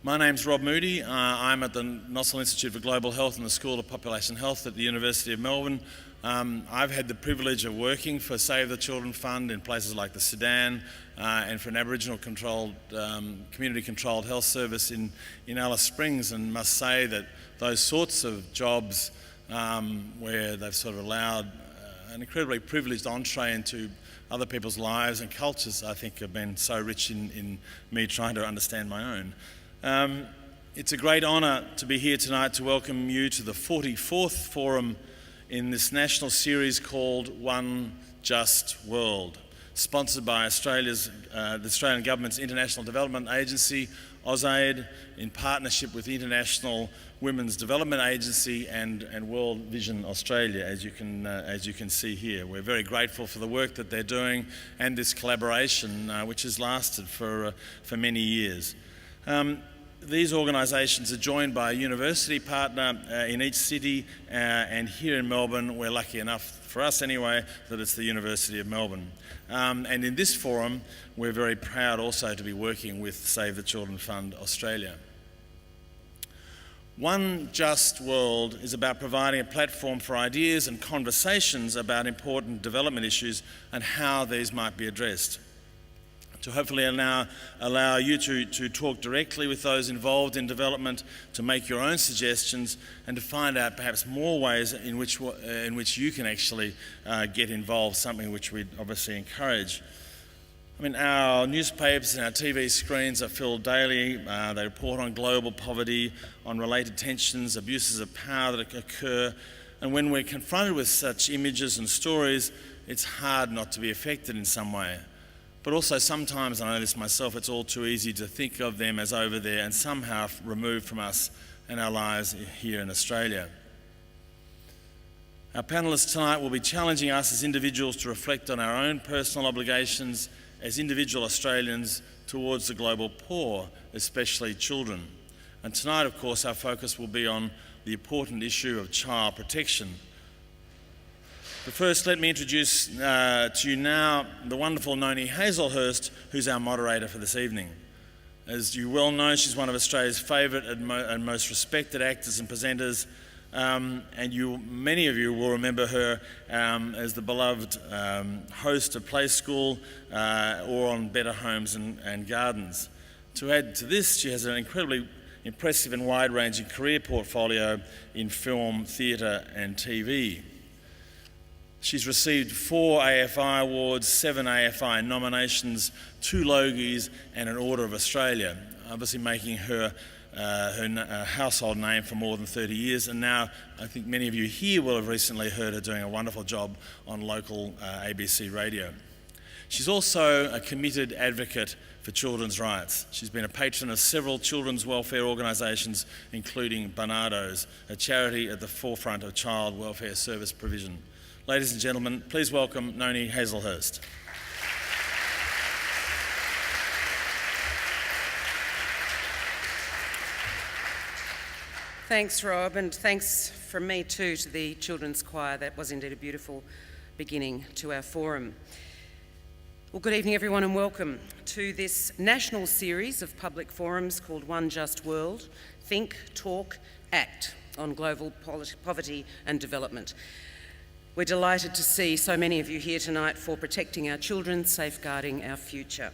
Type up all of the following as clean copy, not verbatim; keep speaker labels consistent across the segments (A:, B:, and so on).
A: My name's Rob Moody. I'm at the Nossal Institute for Global Health and the School of Population Health at the University of Melbourne. I've had the privilege of working for Save the Children Fund in places like the Sudan and for an Aboriginal community-controlled health service in Alice Springs, and must say that those sorts of jobs where they've sort of allowed an incredibly privileged entree into other people's lives and cultures, I think have been so rich in me trying to understand my own. It's a great honour to be here tonight to welcome you to the 44th forum in this national series called One Just World, sponsored by the Australian Government's International Development Agency, AusAid, in partnership with the International Women's Development Agency and World Vision Australia, as you can see here. We're very grateful for the work that they're doing and this collaboration, which has lasted for many years. These organisations are joined by a university partner in each city, and here in Melbourne we're lucky enough, for us anyway, that it's the University of Melbourne. And in this forum we're very proud also to be working with Save the Children Fund Australia. One Just World is about providing a platform for ideas and conversations about important development issues and how these might be addressed, to hopefully allow you to talk directly with those involved in development, to make your own suggestions, and to find out perhaps more ways in which you can actually get involved, something which we'd obviously encourage. I mean, our newspapers and our TV screens are filled daily. They report on global poverty, on related tensions, abuses of power that occur, and when we're confronted with such images and stories, it's hard not to be affected in some way. But also sometimes, I know this myself, it's all too easy to think of them as over there and somehow removed from us and our lives here in Australia. Our panellists tonight will be challenging us as individuals to reflect on our own personal obligations as individual Australians towards the global poor, especially children. And tonight, of course, our focus will be on the important issue of child protection. But first, let me introduce to you now the wonderful Noni Hazlehurst, who's our moderator for this evening. As you well know, she's one of Australia's favourite and most respected actors and presenters, and many of you will remember her as the beloved host of Play School or on Better Homes and Gardens. To add to this, she has an incredibly impressive and wide-ranging career portfolio in film, theatre and TV. She's received 4 AFI awards, 7 AFI nominations, 2 Logies and an Order of Australia, obviously making her a household name for more than 30 years, and now I think many of you here will have recently heard her doing a wonderful job on local ABC radio. She's also a committed advocate for children's rights. She's been a patron of several children's welfare organisations, including Barnardo's, a charity at the forefront of child welfare service provision. Ladies and gentlemen, please welcome Noni Hazlehurst.
B: Thanks, Rob, and thanks from me too to the Children's Choir. That was indeed a beautiful beginning to our forum. Well, good evening everyone and welcome to this national series of public forums called One Just World, Think, Talk, Act on global poverty and development. We're delighted to see so many of you here tonight for protecting our children, safeguarding our future.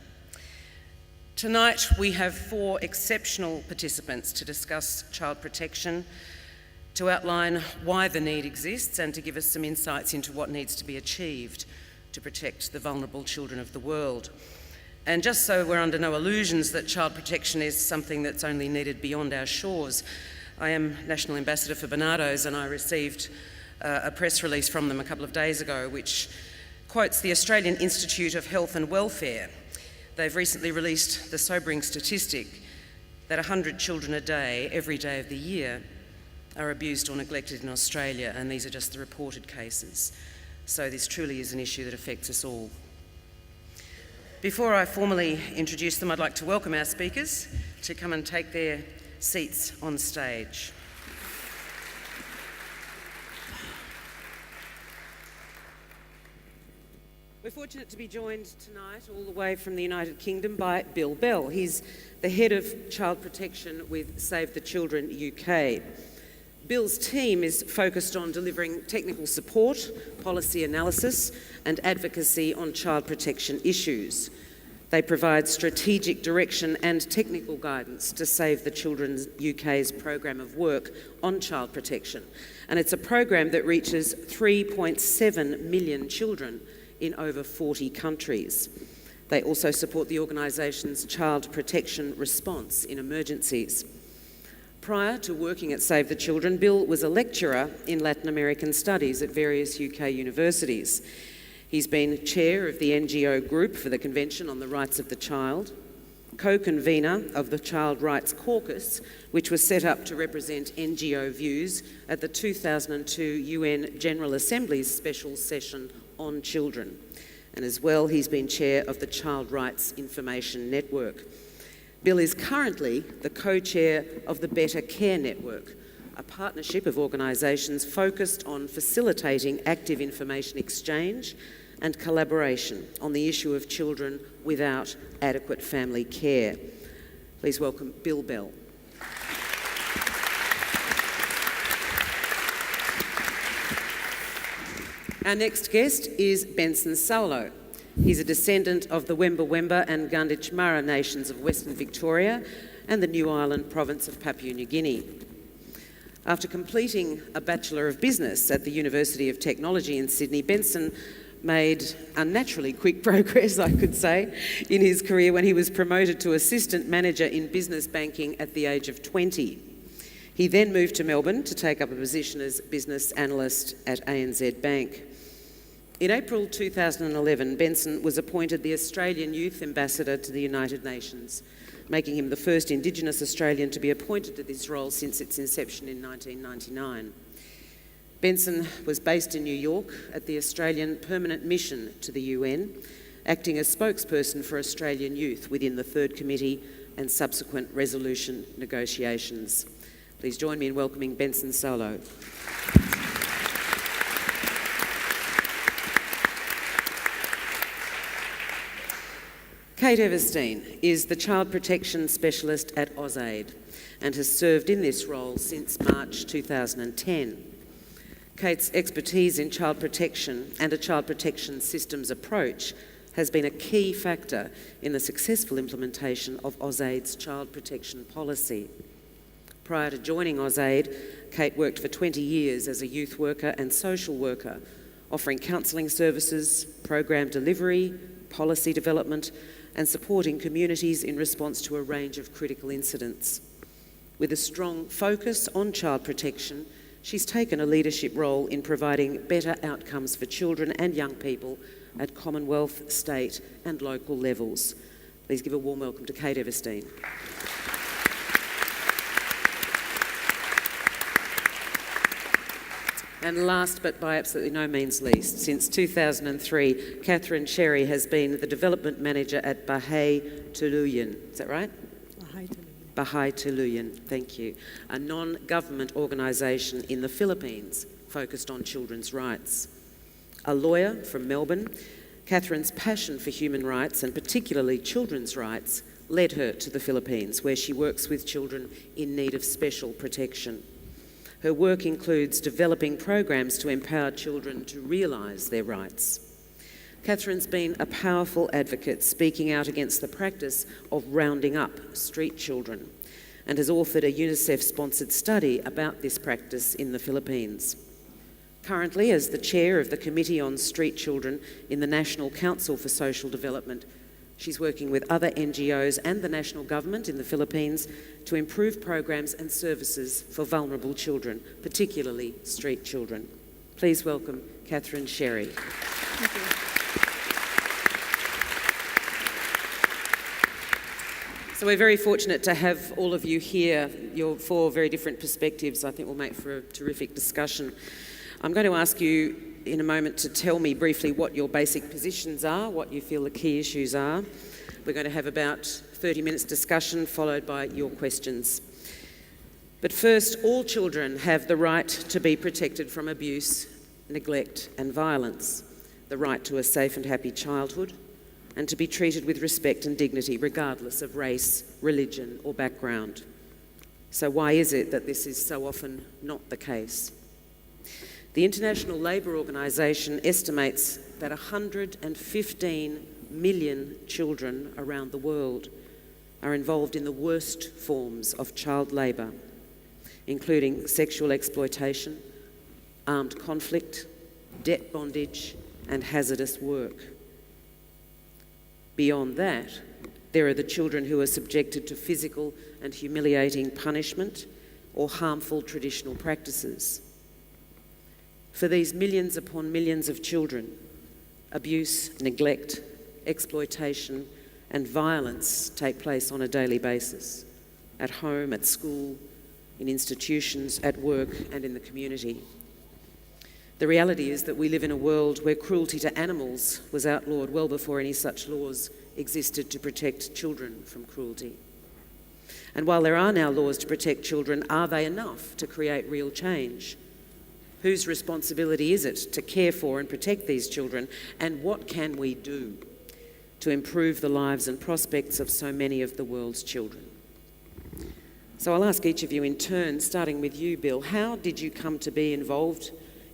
B: Tonight we have 4 exceptional participants to discuss child protection, to outline why the need exists and to give us some insights into what needs to be achieved to protect the vulnerable children of the world. And just so we're under no illusions that child protection is something that's only needed beyond our shores, I am National Ambassador for Barnardo's, and I received a press release from them a couple of days ago which quotes the Australian Institute of Health and Welfare. They've recently released the sobering statistic that 100 children a day, every day of the year, are abused or neglected in Australia, and these are just the reported cases. So this truly is an issue that affects us all. Before I formally introduce them, I'd like to welcome our speakers to come and take their seats on stage. We're fortunate to be joined tonight all the way from the United Kingdom by Bill Bell. He's the head of child protection with Save the Children UK. Bill's team is focused on delivering technical support, policy analysis and advocacy on child protection issues. They provide strategic direction and technical guidance to Save the Children UK's programme of work on child protection. And it's a program that reaches 3.7 million children in over 40 countries. They also support the organisation's child protection response in emergencies. Prior to working at Save the Children, Bill was a lecturer in Latin American studies at various UK universities. He's been chair of the NGO Group for the Convention on the Rights of the Child, co-convener of the Child Rights Caucus, which was set up to represent NGO views at the 2002 UN General Assembly's special session on children. And as well, he's been chair of the Child Rights Information Network. Bill is currently the co-chair of the Better Care Network, a partnership of organisations focused on facilitating active information exchange and collaboration on the issue of children without adequate family care. Please welcome Bill Bell. Our next guest is Benson Saulo. He's a descendant of the Wemba Wemba and Gunditjmara nations of Western Victoria and the New Ireland province of Papua New Guinea. After completing a Bachelor of Business at the University of Technology in Sydney, Benson made unnaturally quick progress, I could say, in his career when he was promoted to assistant manager in business banking at the age of 20. He then moved to Melbourne to take up a position as business analyst at ANZ Bank. In April 2011, Benson was appointed the Australian Youth Ambassador to the United Nations, making him the first Indigenous Australian to be appointed to this role since its inception in 1999. Benson was based in New York at the Australian Permanent Mission to the UN, acting as spokesperson for Australian youth within the Third Committee and subsequent resolution negotiations. Please join me in welcoming Benson Saulo. Kate Everstein is the Child Protection Specialist at AusAid and has served in this role since March 2010. Kate's expertise in child protection and a child protection systems approach has been a key factor in the successful implementation of AusAid's child protection policy. Prior to joining AusAid, Kate worked for 20 years as a youth worker and social worker, offering counselling services, program delivery, policy development, and supporting communities in response to a range of critical incidents. With a strong focus on child protection, she's taken a leadership role in providing better outcomes for children and young people at Commonwealth, state and local levels. Please give a warm welcome to Kate Everstein. And last but by absolutely no means least, since 2003, Catherine Sherry has been the Development Manager at Baha'i Tuluyan. Is that right?
C: Baha'i Tuluyan.
B: Baha'i Tuluyan, thank you. A non-government organisation in the Philippines focused on children's rights. A lawyer from Melbourne, Catherine's passion for human rights and particularly children's rights led her to the Philippines, where she works with children in need of special protection. Her work includes developing programs to empower children to realise their rights. Catherine's been a powerful advocate speaking out against the practice of rounding up street children and has authored a UNICEF-sponsored study about this practice in the Philippines. Currently, as the chair of the Committee on Street Children in the National Council for Social Development, she's working with other NGOs and the national government in the Philippines to improve programs and services for vulnerable children, particularly street children. Please welcome Catherine Sherry.
C: Thank you.
B: So we're very fortunate to have all of you here. Your four very different perspectives, I think, will make for a terrific discussion. I'm going to ask you in a moment to tell me briefly what your basic positions are, what you feel the key issues are. We're going to have about 30 minutes discussion followed by your questions. But first, all children have the right to be protected from abuse, neglect and violence. the right to a safe and happy childhood, and to be treated with respect and dignity regardless of race, religion or background. So why is it that this is so often not the case? The International Labour Organization estimates that 115 million children around the world are involved in the worst forms of child labour, including sexual exploitation, armed conflict, debt bondage, and hazardous work. Beyond that, there are the children who are subjected to physical and humiliating punishment or harmful traditional practices. For these millions upon millions of children, abuse, neglect, exploitation, and violence take place on a daily basis, at home, at school, in institutions, at work, and in the community. The reality is that we live in a world where cruelty to animals was outlawed well before any such laws existed to protect children from cruelty. And while there are now laws to protect children, are they enough to create real change? Whose responsibility is it to care for and protect these children? And what can we do to improve the lives and prospects of so many of the world's children? So I'll ask each of you in turn, starting with you, Bill, how did you come to be involved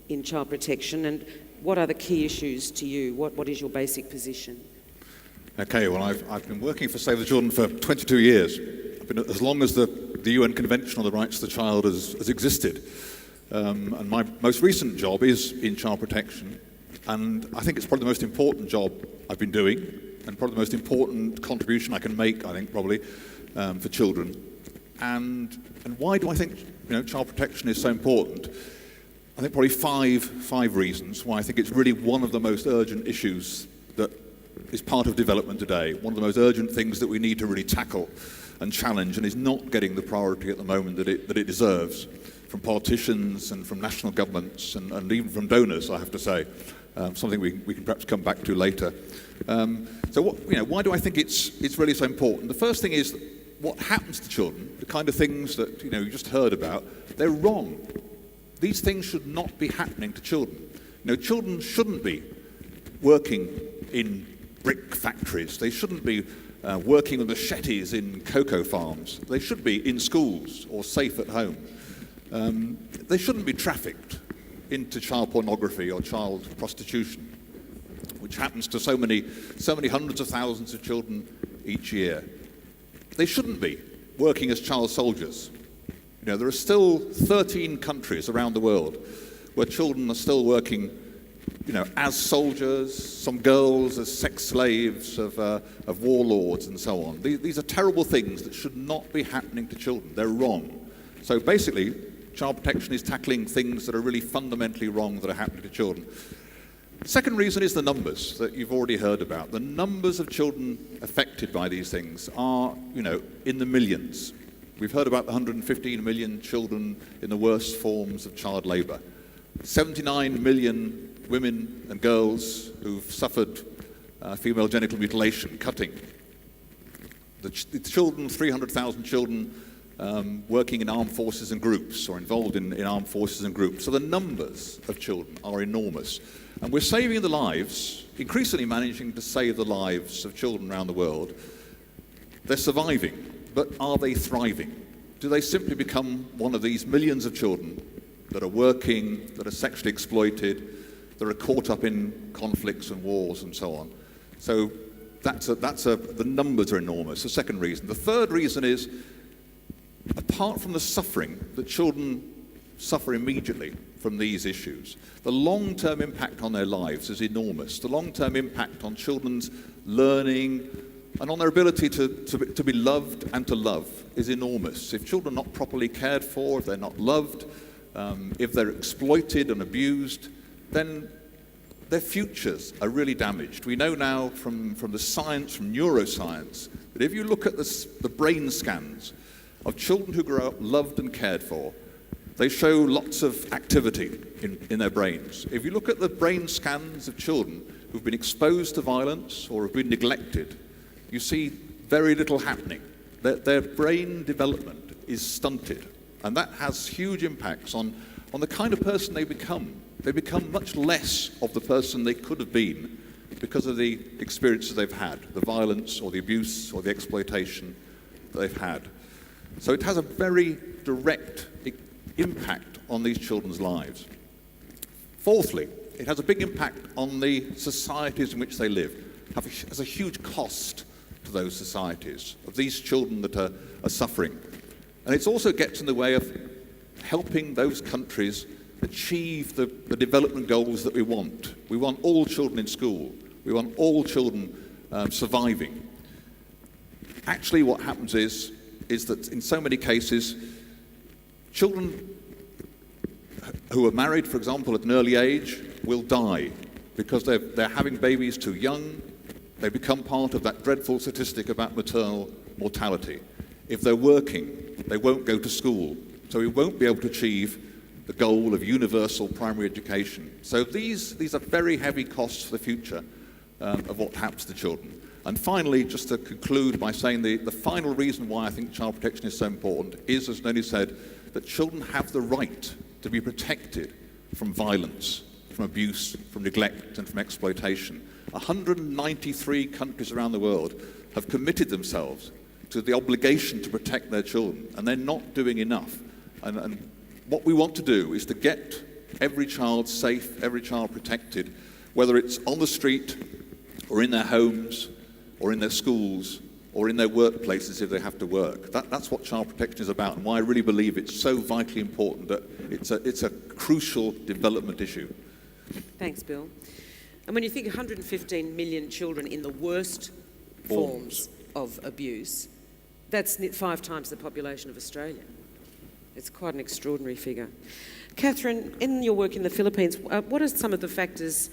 B: in child protection, and what are the key issues to you? What is your basic position?
D: Okay, well, I've been working for Save the Children for 22 years. I've been as long as the UN Convention on the Rights of the Child has existed. And my most recent job is in child protection, and I think it's probably the most important job I've been doing, and probably the most important contribution I can make, I think, probably, for children. And why do I think child protection is so important? I think probably five reasons why I think it's really one of the most urgent issues that is part of development today, one of the most urgent things that we need to really tackle and challenge, and is not getting the priority at the moment that it deserves from politicians and from national governments and even from donors, I have to say, something we can perhaps come back to later. So why do I think it's really so important? The first thing is what happens to children, the kind of things that you just heard about, they're wrong. These things should not be happening to children. Children shouldn't be working in brick factories. They shouldn't be working with machetes in cocoa farms. They should be in schools or safe at home. They shouldn't be trafficked into child pornography or child prostitution, which happens to so many hundreds of thousands of children each year. They shouldn't be working as child soldiers. There are still 13 countries around the world where children are still working, as soldiers, some girls as sex slaves of warlords and so on. These are terrible things that should not be happening to children. They're wrong. So basically, child protection is tackling things that are really fundamentally wrong that are happening to children. The second reason is the numbers that you've already heard about. The numbers of children affected by these things are, in the millions. We've heard about the 115 million children in the worst forms of child labour. 79 million women and girls who've suffered female genital mutilation, cutting. The children, 300,000 children working in armed forces and groups or involved in armed forces and groups. So the numbers of children are enormous. And we're saving the lives, increasingly managing to save the lives of children around the world. They're surviving. But are they thriving? Do they simply become one of these millions of children that are working, that are sexually exploited, that are caught up in conflicts and wars and so on? So the numbers are enormous, the second reason. The third reason is, apart from the suffering that children suffer immediately from these issues, the long-term impact on their lives is enormous. The long-term impact on children's learning, and on their ability to be loved and to love is enormous. If children are not properly cared for, if they're not loved, if they're exploited and abused, then their futures are really damaged. We know now from the science, from neuroscience, that if you look at the brain scans of children who grow up loved and cared for, they show lots of activity in their brains. If you look at the brain scans of children who've been exposed to violence or have been neglected, you see very little happening. Their brain development is stunted, and that has huge impacts on the kind of person they become they become much less of the person they could have been because of the experiences they've had, the violence or the abuse or the exploitation that they've had. So it has a very direct impact on these children's lives. Fourthly, it has a big impact on the societies in which they live. It has a huge cost to those societies, of these children that are suffering. And it also gets in the way of helping those countries achieve the development goals that we want. We want all children in school. We want all children surviving. Actually, what happens is that in so many cases, children who are married, for example, at an early age, will die because they're having babies too young. They become part of that dreadful statistic about maternal mortality. If they're working, they won't go to school, so we won't be able to achieve the goal of universal primary education. So these are very heavy costs for the future of what happens to children. And finally, just to conclude by saying the final reason why I think child protection is so important is, as Noni said, that children have the right to be protected from violence, from abuse, from neglect, and from exploitation. 193 countries around the world have committed themselves to the obligation to protect their children, and they're not doing enough. And what we want to do is to get every child safe, every child protected, whether it's on the street or in their homes or in their schools or in their workplaces if they have to work. That's what child protection is about, and why I really believe it's so vitally important that it's a crucial development issue.
B: Thanks, Bill. And when you think 115 million children in the worst forms of abuse, that's 5 times the population of Australia. It's quite an extraordinary figure. Catherine, in your work in the Philippines, what are some of the factors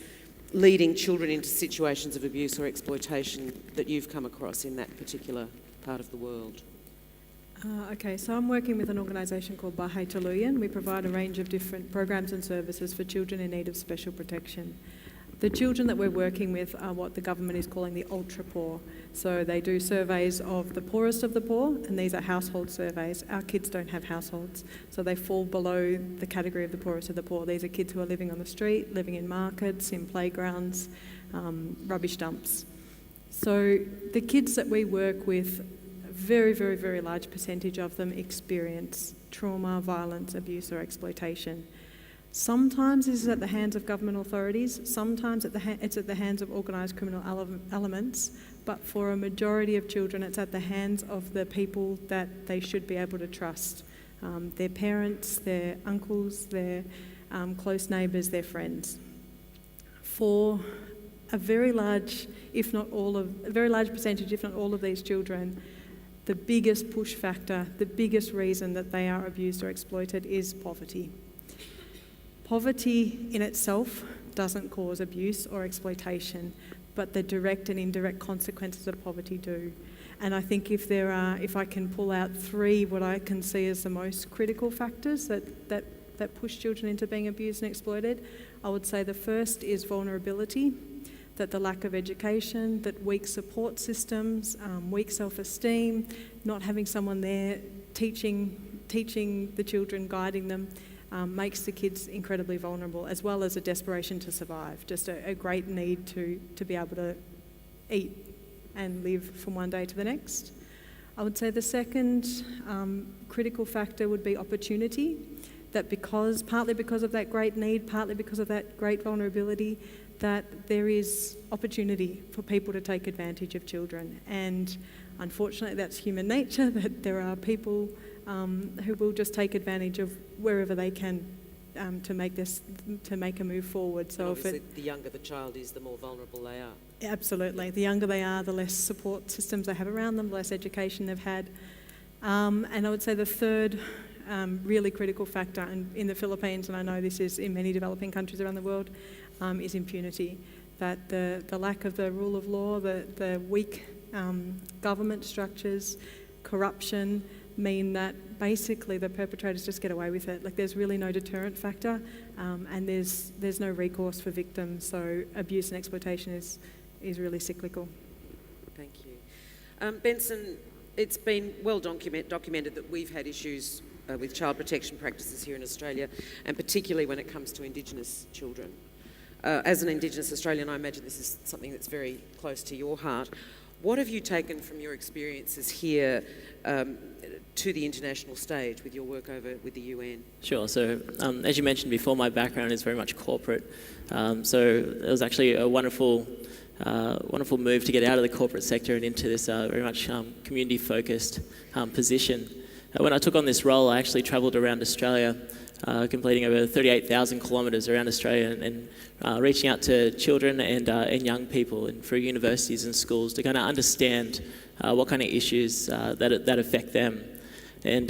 B: leading children into situations of abuse or exploitation that you've come across in that particular part of the world?
C: Okay, so I'm working with an organisation called Bahay Tuluyan. We provide a range of different programs and services for children in need of special protection. The children that we're working with are what the government is calling the ultra poor. So they do surveys of the poorest of the poor, and these are household surveys. Our kids don't have households, so they fall below the category of the poorest of the poor. These are kids who are living on the street, living in markets, in playgrounds, rubbish dumps. So the kids that we work with, a very, very, very large percentage of them experience trauma, violence, abuse or exploitation. Sometimes this is at the hands of government authorities, sometimes it's at the hands of organised criminal elements, but for a majority of children it's at the hands of the people that they should be able to trust. Their parents, their uncles, their close neighbours, their friends. For a very large, if not all of, a very large percentage, if not all of these children, the biggest push factor, the biggest reason that they are abused or exploited is poverty. Poverty in itself doesn't cause abuse or exploitation, but the direct and indirect consequences of poverty do. And I think if I can pull out 3 what I can see as the most critical factors that push children into being abused and exploited, I would say the first is vulnerability, that the lack of education, that weak support systems, weak self-esteem, not having someone there teaching the children, guiding them, makes the kids incredibly vulnerable, as well as a desperation to survive, just a great need to be able to eat and live from one day to the next. I would say the second critical factor would be opportunity, that partly because of that great need, partly because of that great vulnerability, that there is opportunity for people to take advantage of children. And unfortunately that's human nature, that there are people who will just take advantage of wherever they can to make a move forward. So
B: obviously the younger the child is, the more vulnerable they are.
C: Absolutely. The younger they are, the less support systems they have around them, the less education they've had. And I would say the third really critical factor in the Philippines, and I know this is in many developing countries around the world, is impunity. That the lack of the rule of law, the weak government structures, corruption, mean that basically the perpetrators just get away with it. Like, there's really no deterrent factor, and there's no recourse for victims. So abuse and exploitation is really cyclical.
B: Thank you. Benson, it's been well documented that we've had issues with child protection practices here in Australia, and particularly when it comes to Indigenous children. As an Indigenous Australian, I imagine this is something that's very close to your heart. What have you taken from your experiences here to the international stage with your work over with the UN?
E: Sure. So, as you mentioned before, my background is very much corporate. So it was actually a wonderful move to get out of the corporate sector and into this very much community-focused position. When I took on this role, I actually travelled around Australia, completing over 38,000 kilometres around Australia and reaching out to children and young people and through universities and schools to kind of understand what kind of issues that affect them. And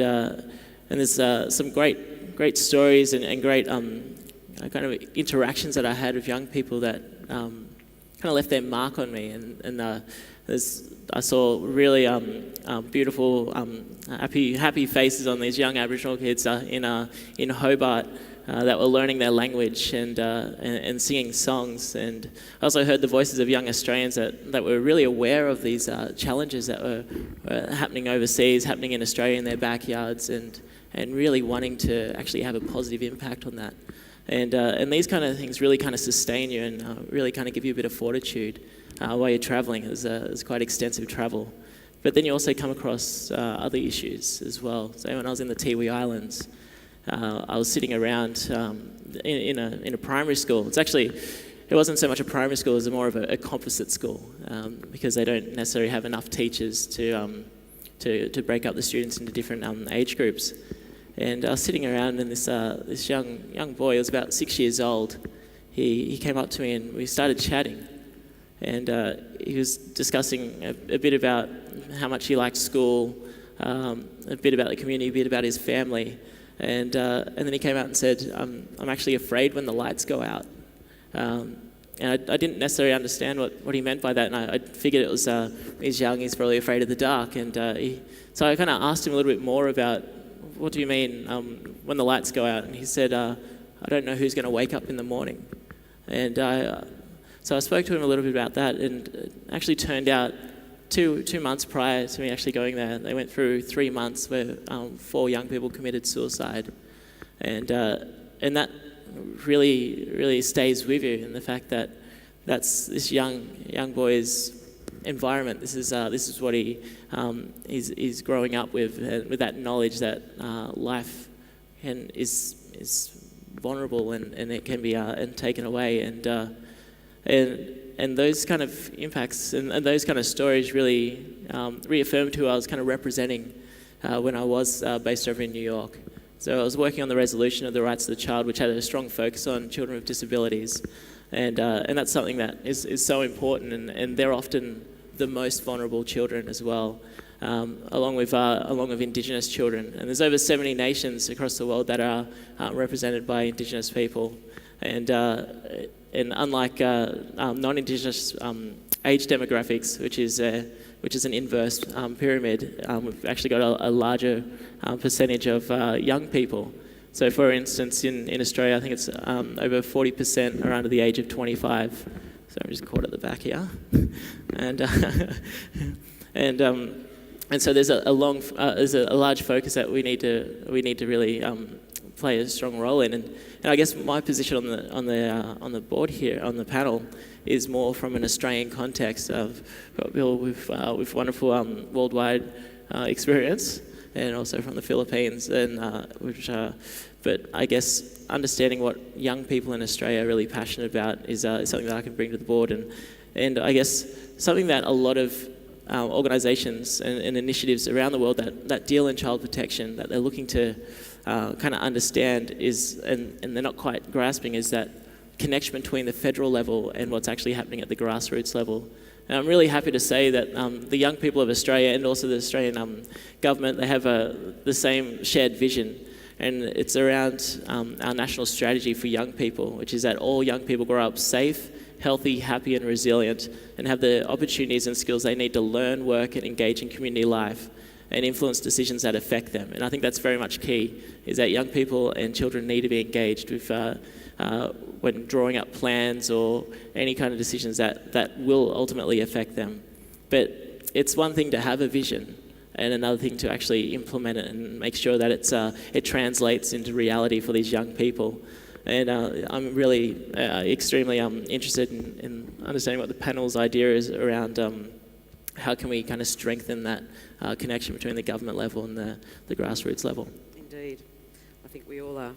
E: there's some great stories and great kind of interactions that I had with young people that kind of left their mark on me. And I saw really beautiful, happy faces on these young Aboriginal kids in Hobart that were learning their language and singing songs. And I also heard the voices of young Australians that were really aware of these challenges that were happening overseas, happening in Australia in their backyards, and really wanting to actually have a positive impact on that. And these kind of things really kind of sustain you and really kind of give you a bit of fortitude while you're travelling. It's quite extensive travel. But then you also come across other issues as well. So when I was in the Tiwi Islands, I was sitting around in a primary school. It wasn't so much a primary school, it was more of a composite school because they don't necessarily have enough teachers to break up the students into different age groups. And I was sitting around, and this young boy, he was about 6 years old. He came up to me and we started chatting. And he was discussing a bit about how much he liked school, a bit about the community, a bit about his family. And then he came out and said, I'm actually afraid when the lights go out. And I didn't necessarily understand what he meant by that, and I figured it was he's young, he's probably afraid of the dark. And so I kind of asked him a little bit more about, what do you mean when the lights go out? And he said, I don't know who's going to wake up in the morning. And so I spoke to him a little bit about that, and it actually turned out 2 months prior to me actually going there, they went through 3 months where 4 young people committed suicide. And that really stays with you, and the fact that that's this young boy's environment. This is what he's growing up with that knowledge that life is vulnerable and it can be and taken away, and those kind of impacts and those kind of stories really reaffirmed who I was kind of representing when I was based over in New York. So I was working on the resolution of the rights of the child, which had a strong focus on children with disabilities. And that's something that is so important, and they're often the most vulnerable children as well, along with Indigenous children. And there's over 70 nations across the world that are represented by Indigenous people. And unlike non-Indigenous age demographics, which is an inverse pyramid, we've actually got a larger percentage of young people. So, for instance, in Australia, I think it's over 40% are under the age of 25. So I'm just caught at the back here, and so there's a large focus that we need to really play a strong role in. And I guess my position on the board here on the panel is more from an Australian context. I've got Bill with wonderful worldwide experience, and also from the Philippines, but I guess understanding what young people in Australia are really passionate about is something that I can bring to the board, and I guess something that a lot of organisations and initiatives around the world that deal in child protection, that they're looking to kind of understand is, and they're not quite grasping, is that connection between the federal level and what's actually happening at the grassroots level. And I'm really happy to say that the young people of Australia and also the Australian government, they have the same shared vision, and it's around our national strategy for young people, which is that all young people grow up safe, healthy, happy and resilient, and have the opportunities and skills they need to learn, work and engage in community life and influence decisions that affect them. And I think that's very much key, is that young people and children need to be engaged with when drawing up plans or any kind of decisions that will ultimately affect them. But it's one thing to have a vision, and another thing to actually implement it and make sure that it translates into reality for these young people. And I'm really extremely interested in understanding what the panel's idea is around how can we kind of strengthen that connection between the government level and the grassroots level.
B: Indeed. I think we all are.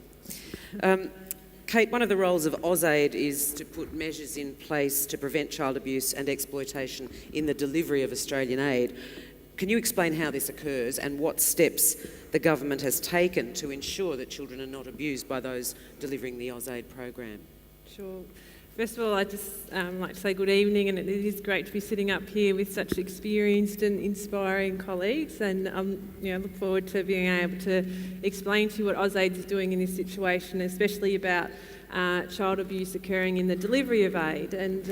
B: Kate, one of the roles of AusAid is to put measures in place to prevent child abuse and exploitation in the delivery of Australian aid. Can you explain how this occurs and what steps the government has taken to ensure that children are not abused by those delivering the AusAid program?
C: Sure. First of all, I'd just like to say good evening, and it is great to be sitting up here with such experienced and inspiring colleagues, and look forward to being able to explain to you what AusAid is doing in this situation, especially about child abuse occurring in the delivery of aid. And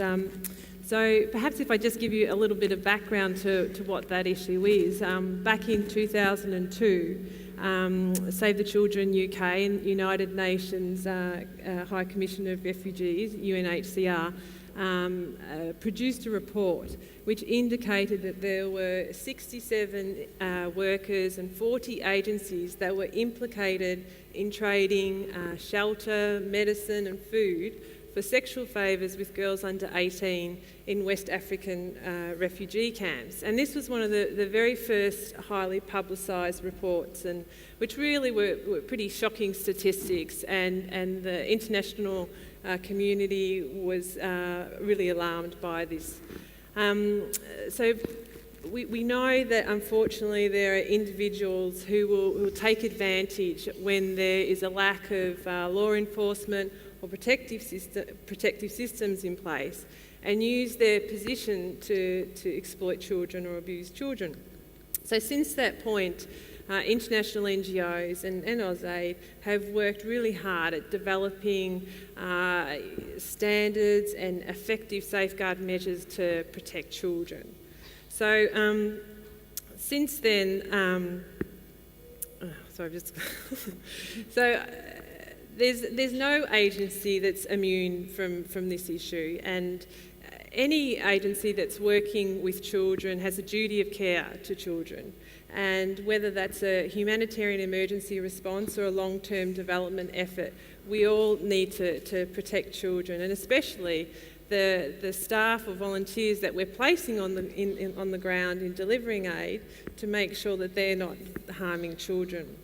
C: so perhaps if I just give you a little bit of background to what that issue is. Back in 2002, Save the Children UK and United Nations High Commissioner of Refugees, UNHCR, produced a report which indicated that there were 67 workers and 40 agencies that were implicated in trading shelter, medicine and food for sexual favours with girls under 18 in West African refugee camps. And this was one of the very first highly publicised reports, and which really were pretty shocking statistics, and the international community was really alarmed by this. So we know that unfortunately there are individuals who will take advantage when there is a lack of law enforcement or protective systems in place, and use their position to exploit children or abuse children. So since that point, international NGOs and AusAid have worked really hard at developing standards and effective safeguard measures to protect children. So since then, there's no agency that's immune from this issue, and any agency that's working with children has a duty of care to children, and whether that's a humanitarian emergency response or a long-term development effort, we all need to protect children, and especially the staff or volunteers that we're placing on the ground in delivering aid to make sure that they're not harming children.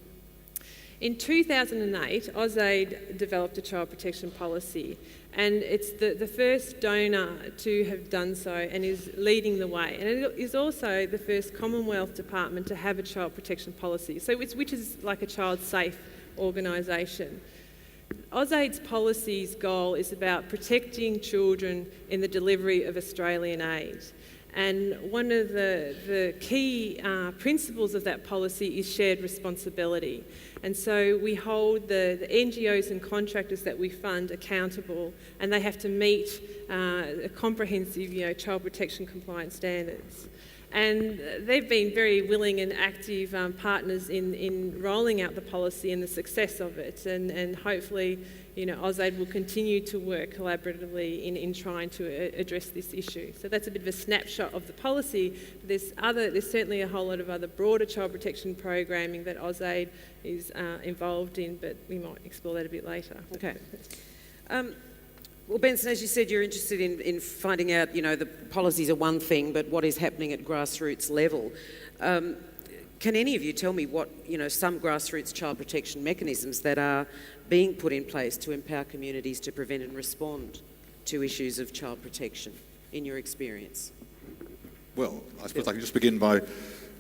C: In 2008, AusAid developed a child protection policy, and it's the first donor to have done so and is leading the way. And it is also the first Commonwealth department to have a child protection policy, which is like a child safe organisation. AusAid's policy's goal is about protecting children in the delivery of Australian aid. And one of the key principles of that policy is shared responsibility. And so we hold the NGOs and contractors that we fund accountable, and they have to meet a comprehensive child protection compliance standards. And they've been very willing and active partners in rolling out the policy and the success of it. And hopefully, AusAid will continue to work collaboratively in trying to address this issue. So that's a bit of a snapshot of the policy. There's certainly a whole lot of other broader child protection programming that AusAid is involved in, but we might explore that a bit later.
B: Okay. Well, Benson, as you said, you're interested in finding out, the policies are one thing, but what is happening at grassroots level. Can any of you tell me what, some grassroots child protection mechanisms that are being put in place to empower communities to prevent and respond to issues of child protection, in your experience?
D: Well, I suppose I can just begin by,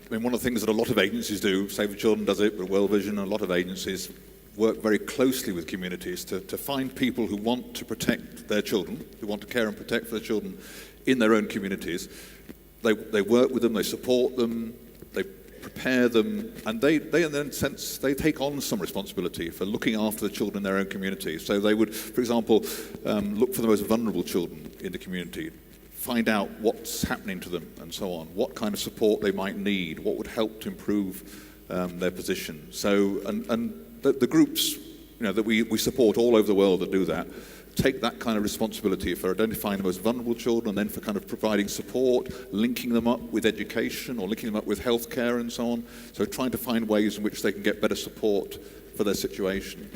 D: one of the things that a lot of agencies do, Save the Children does it, but World Vision and a lot of agencies work very closely with communities to find people who want to protect their children, who want to care and protect their children in their own communities. They work with them, they support them, they prepare them, and they in a sense, they take on some responsibility for looking after the children in their own community. So they would, for example, look for the most vulnerable children in the community, find out what's happening to them and so on, what kind of support they might need, what would help to improve their position. So, and the groups that we support all over the world that do that, take that kind of responsibility for identifying the most vulnerable children and then for kind of providing support, linking them up with education or linking them up with healthcare and so on. So trying to find ways in which they can get better support for their situation.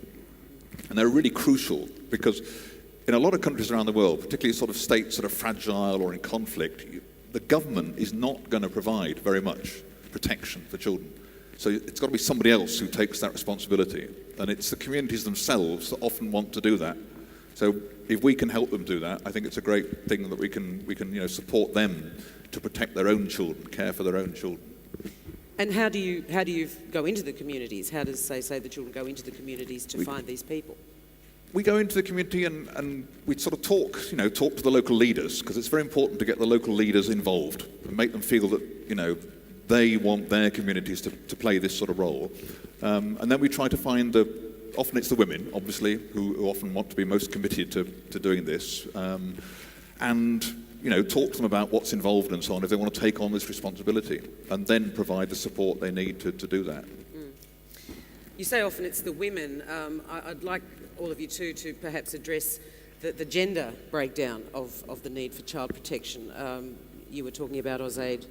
D: And they're really crucial because in a lot of countries around the world, particularly sort of states that are fragile or in conflict, the government is not going to provide very much protection for children. So it's got to be somebody else who takes that responsibility. And it's the communities themselves that often want to do that. So if we can help them do that, I think it's a great thing that we can support them to protect their own children, care for their own children.
B: And how do you go into the communities? How does say the children go into the communities to find these people?
D: We go into the community and we sort of talk to the local leaders, because it's very important to get the local leaders involved and make them feel that, they want their communities to play this sort of role. And then we try to find often it's the women, obviously, who often want to be most committed to doing this. And talk to them about what's involved and so on if they want to take on this responsibility, and then provide the support they need to do that.
B: You say often it's the women. I'd like all of you to perhaps address the gender breakdown of the need for child protection. You were talking about AusAid,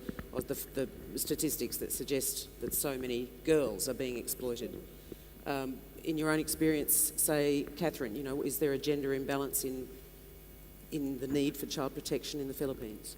B: the statistics that suggest that so many girls are being exploited. In your own experience, say, Catherine, is there a gender imbalance in the need for child protection in the Philippines?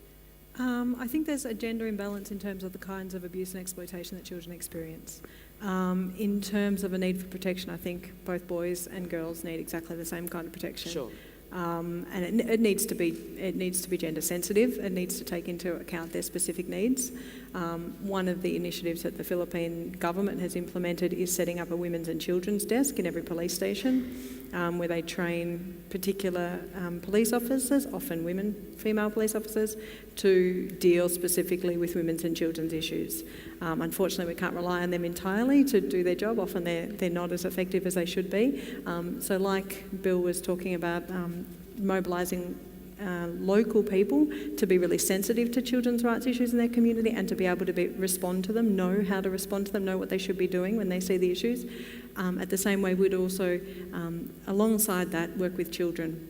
C: I think there's a gender imbalance in terms of the kinds of abuse and exploitation that children experience. In terms of a need for protection, I think both boys and girls need exactly the same kind of protection.
B: Sure.
C: And it needs to be gender sensitive. It needs to take into account their specific needs. One of the initiatives that the Philippine government has implemented is setting up a women's and children's desk in every police station, where they train particular police officers, often female police officers, to deal specifically with women's and children's issues. Unfortunately, we can't rely on them entirely to do their job. Often they're not as effective as they should be. So like Bill was talking about, mobilising local people to be really sensitive to children's rights issues in their community and to be able to respond to them, know how to respond to them, know what they should be doing when they see the issues. At the same way, we'd also, alongside that, work with children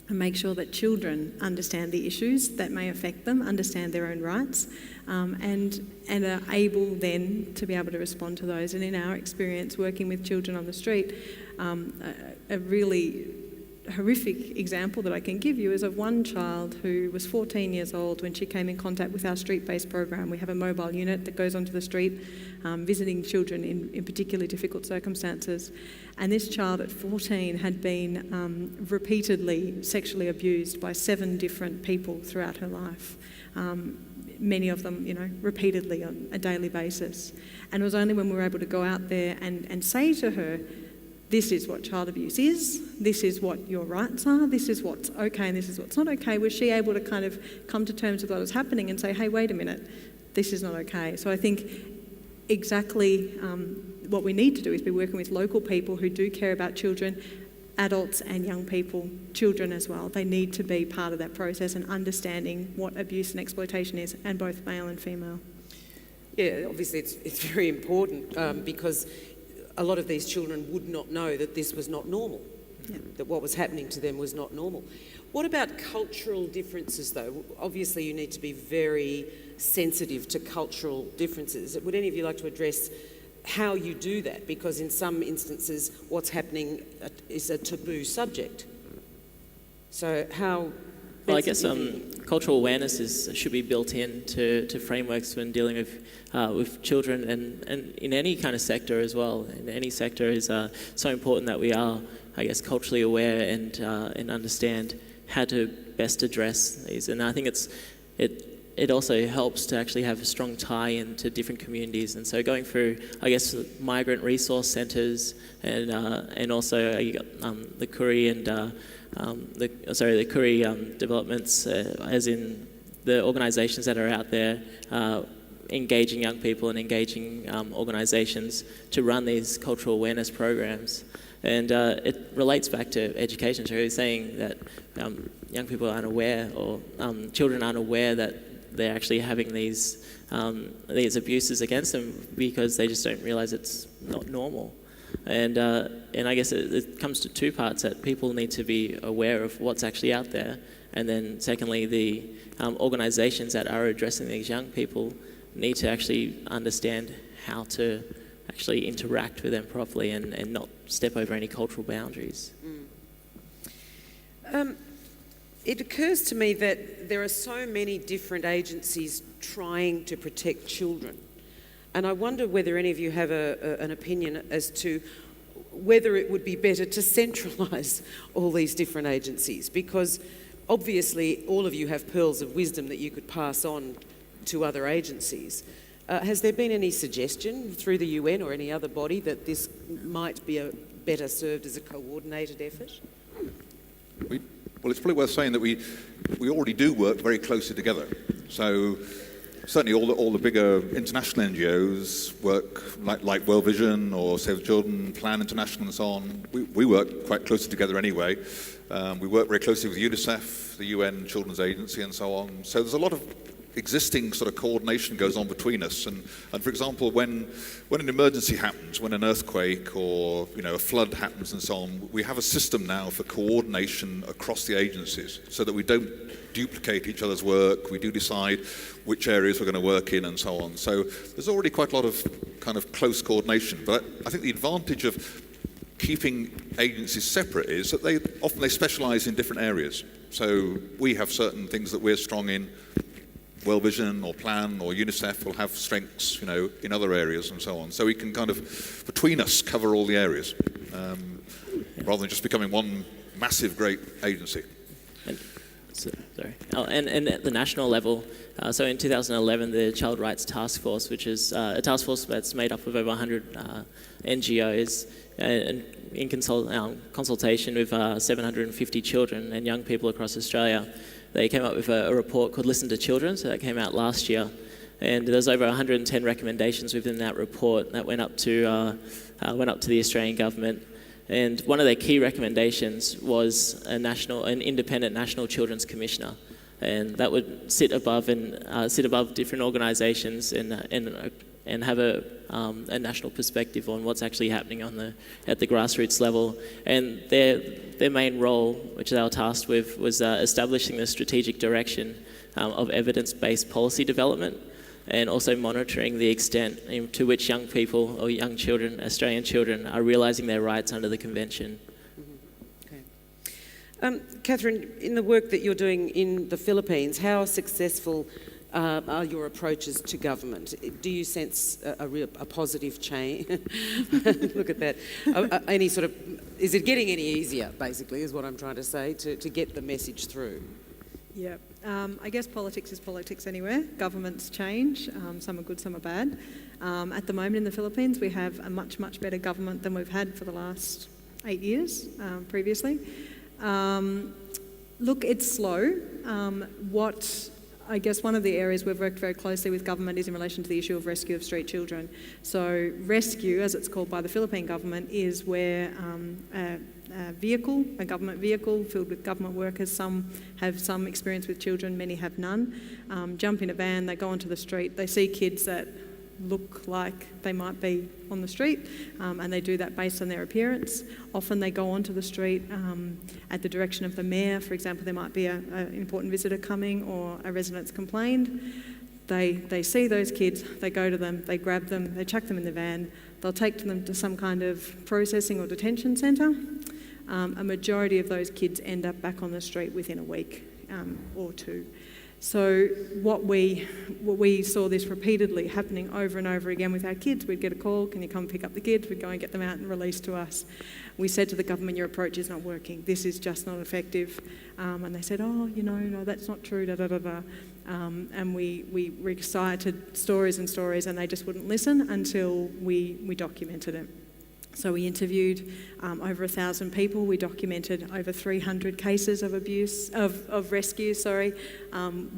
C: and make sure that children understand the issues that may affect them, understand their own rights, and are able then to be able to respond to those. And in our experience working with children on the street, a really horrific example that I can give you is of one child who was 14 years old when she came in contact with our street-based program. We have a mobile unit that goes onto the street, visiting children in particularly difficult circumstances. And this child at 14 had been repeatedly sexually abused by 7 different people throughout her life. Many of them, repeatedly on a daily basis. And it was only when we were able to go out there and say to her, this is what child abuse is, this is what your rights are, this is what's okay and this is what's not okay, was she able to kind of come to terms with what was happening and say, hey, wait a minute, this is not okay. So I think exactly what we need to do is be working with local people who do care about children, adults and young people, children as well. They need to be part of that process and understanding what abuse and exploitation is, and both male and female.
B: Yeah, obviously it's very important because a lot of these children would not know that this was not normal, that what was happening to them was not normal. What about cultural differences, though? Obviously, you need to be very sensitive to cultural differences. Would any of you like to address how you do that? Because in some instances, what's happening is a taboo subject. So how...
E: Well, I guess cultural awareness should be built into frameworks when dealing with children, and in any kind of sector as well. In any sector is so important that we are, I guess, culturally aware and understand how to best address these. And I think it also helps to actually have a strong tie into different communities. And so going through, I guess, migrant resource centres and also you got the Koori and the Koori developments, as in the organisations that are out there engaging young people and engaging organisations to run these cultural awareness programs. And it relates back to education, so really saying that young people aren't aware, or children aren't aware that they're actually having these abuses against them because they just don't realise it's not normal. And I guess it comes to two parts, that people need to be aware of what's actually out there, and then secondly, the organisations that are addressing these young people need to actually understand how to actually interact with them properly and not step over any cultural boundaries.
B: It occurs to me that there are so many different agencies trying to protect children, and I wonder whether any of you have an opinion as to whether it would be better to centralise all these different agencies, because obviously all of you have pearls of wisdom that you could pass on to other agencies. Has there been any suggestion through the UN or any other body that this might be better served as a coordinated effort?
D: Well, it's probably worth saying that we already do work very closely together. So certainly all the bigger international NGOs work like World Vision or Save the Children, Plan International and so on. We work quite closely together anyway. We work very closely with UNICEF, the UN Children's Agency and so on. So there's a lot of existing sort of coordination goes on between us. And for example, when an emergency happens, when an earthquake or a flood happens and so on, we have a system now for coordination across the agencies so that we don't duplicate each other's work. We do decide which areas we're going to work in and so on. So there's already quite a lot of kind of close coordination. But I think the advantage of keeping agencies separate is that they often specialise in different areas. So we have certain things that we're strong in. World Vision or Plan or UNICEF will have strengths, in other areas and so on. So we can kind of, between us, cover all the areas, rather than just becoming one massive, great agency.
E: And at the national level, so in 2011, the Child Rights Task Force, which is a task force that's made up of over 100 NGOs, and in consultation with 750 children and young people across Australia, they came up with a report called Listen to Children, so that came out last year. And there's over 110 recommendations within that report that went up to the Australian government. And one of their key recommendations was an independent National Children's Commissioner, and that would sit above different organisations and have a national perspective on what's actually happening at the grassroots level. And their main role, which they were tasked with, was establishing the strategic direction of evidence-based policy development, and also monitoring the extent to which young people or young children, Australian children, are realising their rights under the Convention.
B: Okay. Catherine, in the work that you're doing in the Philippines, how successful are your approaches to government? Do you sense a positive change? Look at that. Is it getting any easier, basically, is what I'm trying to say, to get the message through?
C: Yeah, I guess politics is politics anywhere. Governments change, some are good, some are bad. At the moment in the Philippines, we have a much, much better government than we've had for the last 8 years previously. Look, it's slow. I guess one of the areas we've worked very closely with government is in relation to the issue of rescue of street children. So rescue, as it's called by the Philippine government, is where a government vehicle filled with government workers, some have some experience with children, many have none, jump in a van, they go onto the street, they see kids that look like they might be on the street, and they do that based on their appearance. Often they go onto the street at the direction of the mayor. For example, there might be an important visitor coming or a resident's complained. They see those kids, they go to them, they grab them, they chuck them in the van, they'll take them to some kind of processing or detention centre. A majority of those kids end up back on the street within a week or two. So what we saw this repeatedly happening over and over again with our kids. We'd get a call, can you come pick up the kids? We'd go and get them out and release to us. We said to the government, your approach is not working. This is just not effective. And they said, no, that's not true, and we recited stories and stories, and they just wouldn't listen until we documented it. So we interviewed over 1,000 people. We documented over 300 cases of rescue.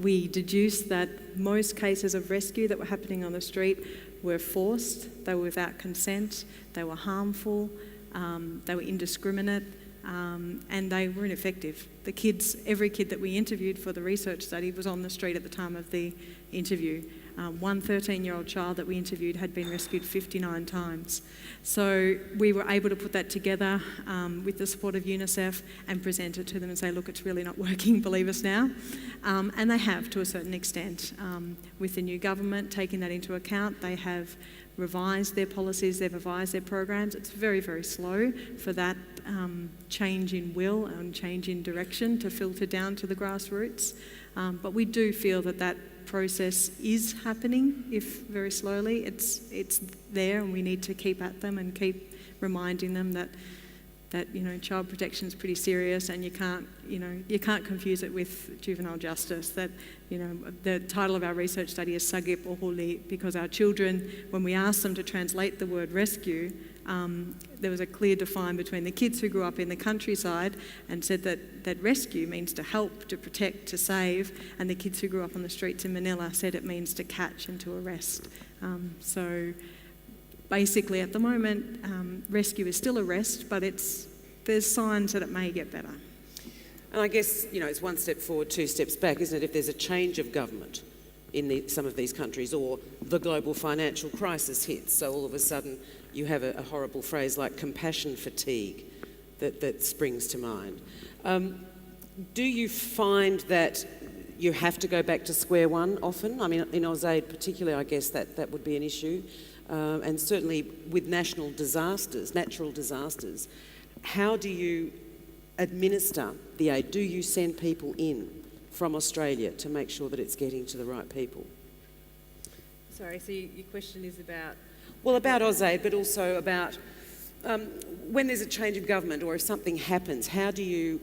C: We deduced that most cases of rescue that were happening on the street were forced. They were without consent. They were harmful. They were indiscriminate. and they were ineffective. The kids, every kid that we interviewed for the research study was on the street at the time of the interview. One 13-year-old child that we interviewed had been rescued 59 times. So we were able to put that together with the support of UNICEF and present it to them and say, look, it's really not working, believe us now. And they have, to a certain extent. With the new government taking that into account, they have revised their policies, they've revised their programs. It's very, very slow for that change in will and change in direction to filter down to the grassroots. But we do feel that that process is happening, if very slowly. It's there, and we need to keep at them and keep reminding them that child protection is pretty serious, and you can't confuse it with juvenile justice. That the title of our research study is Sagip Ohuli, because our children, when we asked them to translate the word rescue, there was a clear define between the kids who grew up in the countryside and said that rescue means to help, to protect, to save, and the kids who grew up on the streets in Manila said it means to catch and to arrest. So basically at the moment, rescue is still arrest, but there's signs that it may get better.
B: And I guess, it's one step forward, two steps back, isn't it? If there's a change of government in some of these countries, or the global financial crisis hits, so all of a sudden you have a horrible phrase like compassion fatigue that springs to mind. Do you find that you have to go back to square one often? I mean, in AusAid particularly, I guess that would be an issue. And certainly with natural disasters, how do you administer the aid? Do you send people in from Australia to make sure that it's getting to the right people?
F: Sorry, so your question is about?
B: Well, about AusAid, but also about when there's a change of government, or if something happens, how do you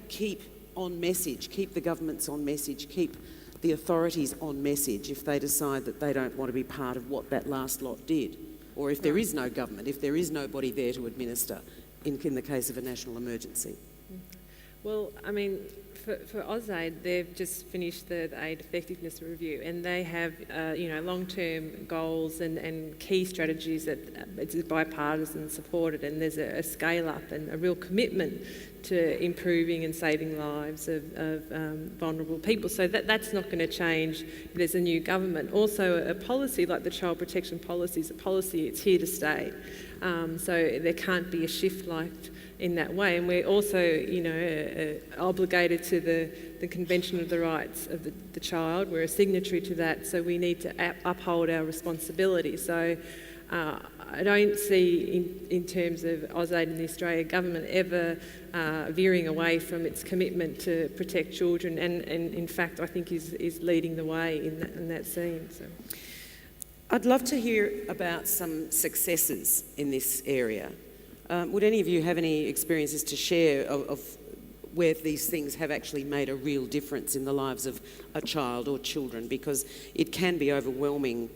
B: keep on message, keep the governments on message, keep the authorities on message if they decide that they don't want to be part of what that last lot did? Or if there is no government, if there is nobody there to administer in the case of a national emergency?
F: Well, I mean, for AusAid, they've just finished the aid effectiveness review, and they have long-term goals and key strategies that it's bipartisan supported, and there's a scale-up and a real commitment to improving and saving lives of vulnerable people. So that's not going to change if there's a new government. Also, a policy like the child protection policy is a policy, it's here to stay. So there can't be a shift like in that way. And we're also, obligated to the Convention of the Rights of the Child. We're a signatory to that, so we need to uphold our responsibility. So I don't see, in terms of AusAid and the Australian government, ever veering away from its commitment to protect children, and in fact, I think is leading the way in that scene. So
B: I'd love to hear about some successes in this area. Would any of you have any experiences to share of where these things have actually made a real difference in the lives of a child or children? Because it can be overwhelming,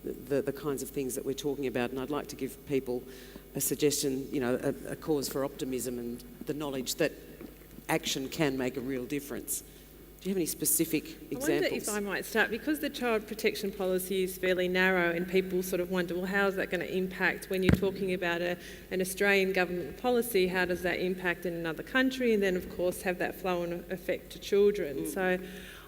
B: the kinds of things that we're talking about, and I'd like to give people a suggestion, a cause for optimism and the knowledge that action can make a real difference. Do you have any specific examples?
F: I wonder if I might start, because the child protection policy is fairly narrow, and people sort of wonder, well, how is that going to impact when you're talking about an Australian government policy? How does that impact in another country? And then, of course, have that flow-on effect to children. So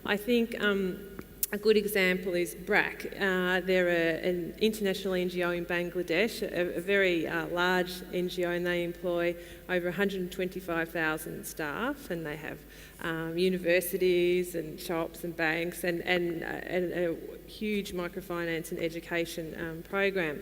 F: I think a good example is BRAC. They're an international NGO in Bangladesh, a very large NGO, and they employ over 125,000 staff, and they have universities and shops and banks and a huge microfinance and education program.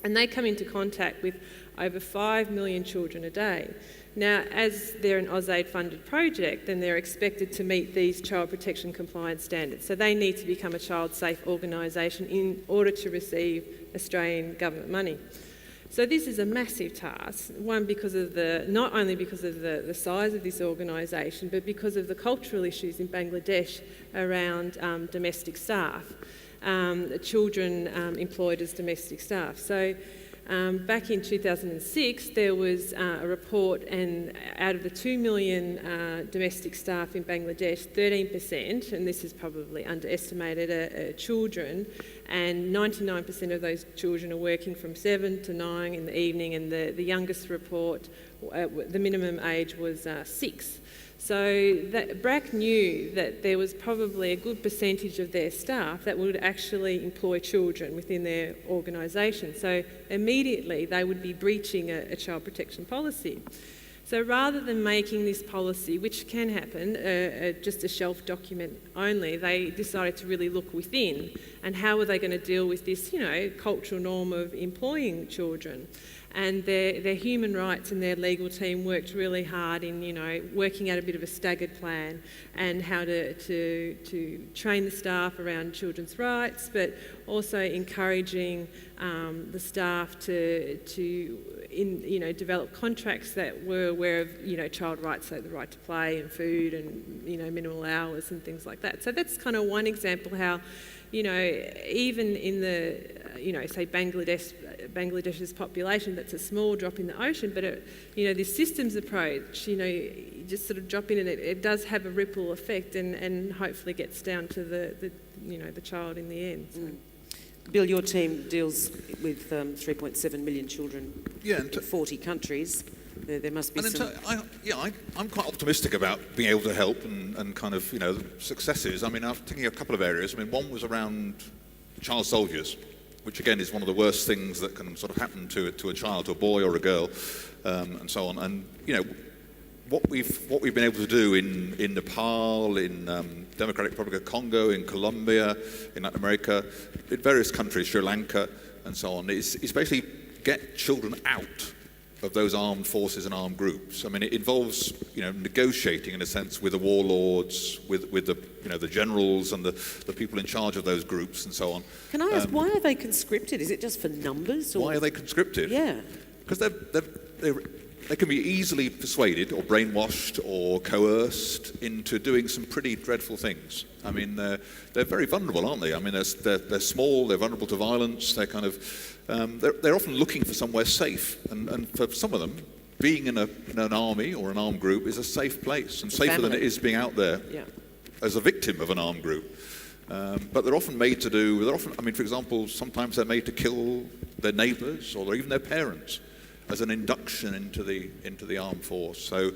F: And they come into contact with over 5 million children a day. Now, as they're an AusAid funded project, then they're expected to meet these child protection compliance standards. So they need to become a child safe organisation in order to receive Australian government money. So this is a massive task, one because of not only because of the size of this organisation, but because of the cultural issues in Bangladesh around domestic staff, children employed as domestic staff. So Back in 2006, there was a report, and out of the 2 million domestic staff in Bangladesh, 13%, and this is probably underestimated, are children, and 99% of those children are working from 7 to 9 in the evening, and the youngest report, the minimum age was 6. So BRAC knew that there was probably a good percentage of their staff that would actually employ children within their organisation. So immediately they would be breaching a child protection policy. So rather than making this policy, which can happen, just a shelf document only, they decided to really look within and how were they going to deal with this, cultural norm of employing children. And their human rights and their legal team worked really hard in, working out a bit of a staggered plan and how to train the staff around children's rights, but also encouraging the staff to develop contracts that were aware of, child rights, so the right to play and food and, minimal hours and things like that. So that's kind of one example how, even in the, say Bangladesh's population, that's a small drop in the ocean, but this systems approach, you just sort of drop in and it does have a ripple effect and hopefully gets down to the child in the end. So.
B: Bill, your team deals with 3.7 million children in 40 countries. There must be some...
D: I'm quite optimistic about being able to help and kind of, successes. I mean, I'm thinking of a couple of areas. I mean, one was around child soldiers, which again is one of the worst things that can sort of happen to a child, to a boy or a girl, and so on. And, what we've been able to do in Nepal, in Democratic Republic of Congo, in Colombia, in Latin America, in various countries, Sri Lanka, and so on, is basically get children out of those armed forces and armed groups. I mean, it involves, negotiating in a sense with the warlords, with the generals and the people in charge of those groups and so on.
B: Can I ask, why are they conscripted? Is it just for numbers? Or?
D: Why are they conscripted?
B: Yeah.
D: Because they can be easily persuaded or brainwashed or coerced into doing some pretty dreadful things. I mean, they're very vulnerable, aren't they? I mean, they're small, they're vulnerable to violence, they're kind of... they're often looking for somewhere safe, and for some of them, being in an army or an armed group is a safe place, and safer than it is being out there as a victim of an armed group. But they're often made to do... for example, sometimes they're made to kill their neighbours or even their parents as an induction into the armed force. So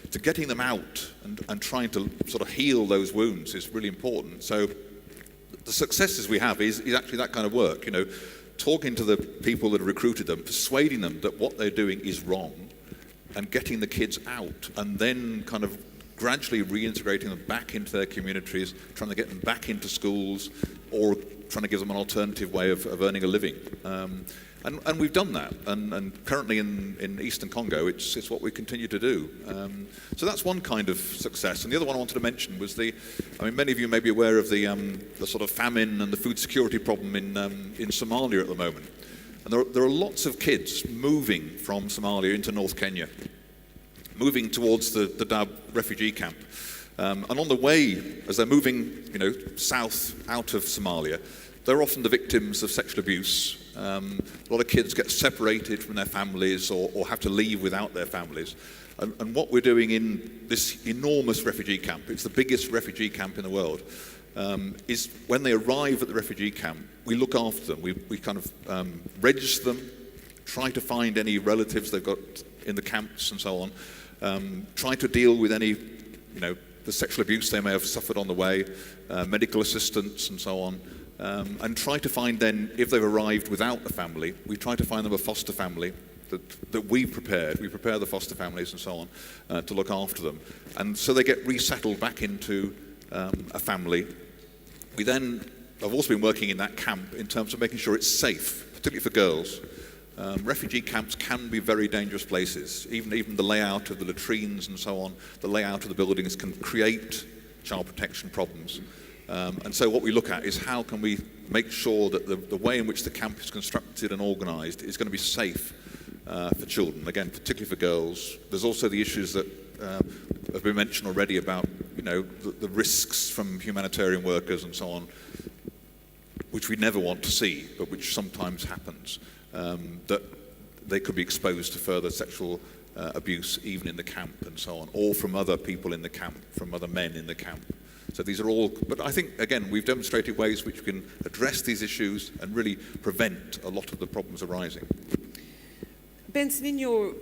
D: to getting them out and trying to sort of heal those wounds is really important. So the successes we have is actually that kind of work, talking to the people that have recruited them, persuading them that what they're doing is wrong, and getting the kids out, and then kind of gradually reintegrating them back into their communities, trying to get them back into schools, or trying to give them an alternative way of earning a living. And we've done that, and currently in Eastern Congo, it's what we continue to do. So that's one kind of success. And the other one I wanted to mention was many of you may be aware of the sort of famine and the food security problem in Somalia at the moment. And there are lots of kids moving from Somalia into North Kenya, moving towards the Dadaab refugee camp. And on the way, as they're moving, south out of Somalia, they're often the victims of sexual abuse. A lot of kids get separated from their families or have to leave without their families. And what we're doing in this enormous refugee camp, it's the biggest refugee camp in the world, is when they arrive at the refugee camp, we look after them. We kind of register them, try to find any relatives they've got in the camps and so on, try to deal with any, the sexual abuse they may have suffered on the way, medical assistance and so on. And try to find then, if they've arrived without a family, we try to find them a foster family that we've prepared. We prepare the foster families and so on to look after them. And so they get resettled back into a family. We then have also been working in that camp in terms of making sure it's safe, particularly for girls. Refugee camps can be very dangerous places. Even the layout of the latrines and so on, the layout of the buildings can create child protection problems. And so what we look at is how can we make sure that the way in which the camp is constructed and organised is going to be safe for children, again, particularly for girls. There's also the issues that have been mentioned already about, the risks from humanitarian workers and so on, which we never want to see, but which sometimes happens. That they could be exposed to further sexual abuse even in the camp and so on, or from other people in the camp, from other men in the camp. So these are all, but I think, again, we've demonstrated ways which we can address these issues and really prevent a lot of the problems arising.
B: Benson, in your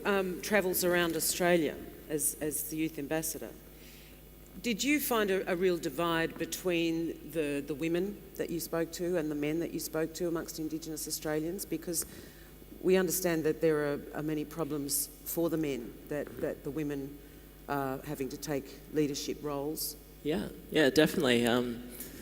B: travels around Australia as the youth ambassador, did you find a real divide between the women that you spoke to and the men that you spoke to amongst Indigenous Australians? Because we understand that there are many problems for the men, that the women are having to take leadership roles.
E: Yeah, definitely.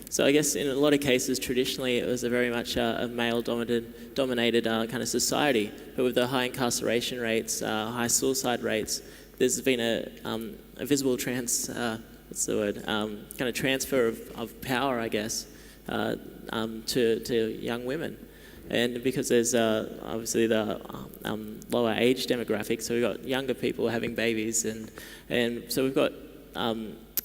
E: So I guess in a lot of cases, traditionally, it was a very much a male-dominated kind of society. But with the high incarceration rates, high suicide rates, there's been a visible kind of transfer of power, I guess, to young women. And because there's obviously the lower age demographic, so we've got younger people having babies, and so we've got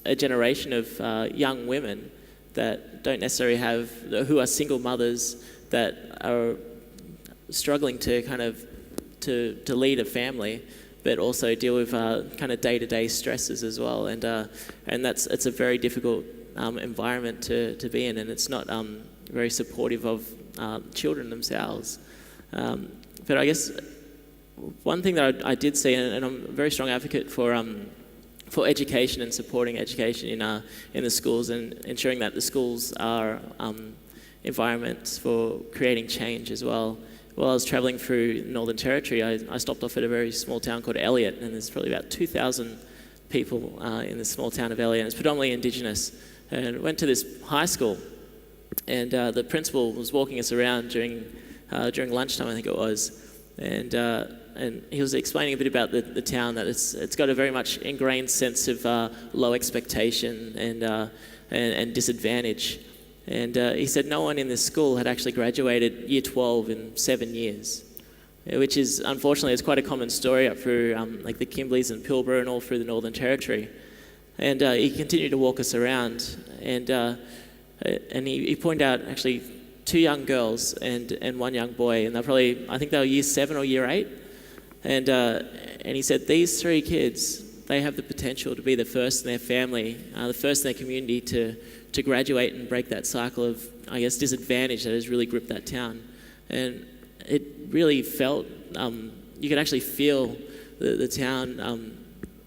E: a generation of young women that don't necessarily have, who are single mothers that are struggling to kind of to lead a family, but also deal with kind of day-to-day stresses as well, and it's a very difficult environment to be in, and it's not very supportive of children themselves. But I guess one thing that I did see, and I'm a very strong advocate for education and supporting education in the schools, and ensuring that the schools are environments for creating change as well. While I was travelling through Northern Territory, I stopped off at a very small town called Elliot, and there's probably about 2,000 people in the small town of Elliot, and it's predominantly Indigenous. And went to this high school, and the principal was walking us around during lunchtime, I think it was, and he was explaining a bit about the town, that it's got a very much ingrained sense of low expectation and disadvantage. And he said no one in this school had actually graduated Year 12 in 7 years, which is, unfortunately, it's quite a common story up through like the Kimbleys and Pilbara and all through the Northern Territory. And he continued to walk us around, and he pointed out actually 2 young girls and 1 young boy, and they're probably, I think they were Year 7 or Year 8. And he said these 3 kids, they have the potential to be the first in their family, the first in their community to graduate and break that cycle of, I guess, disadvantage that has really gripped that town. And it really felt, you could actually feel the town.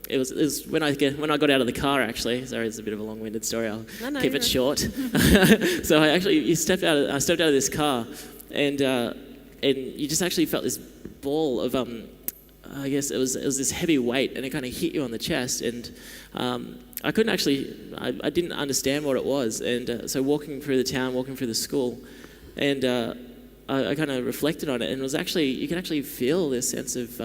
E: It was when I got out of the car, actually. Sorry, it's a bit of a long-winded story. I'll keep it short. So I stepped out of this car, and you just actually felt this ball of I guess it was this heavy weight, and it kind of hit you on the chest, and I couldn't actually, I didn't understand what it was, and so walking through the town, walking through the school, and I kind of reflected on it, and it was actually, you can actually feel this sense of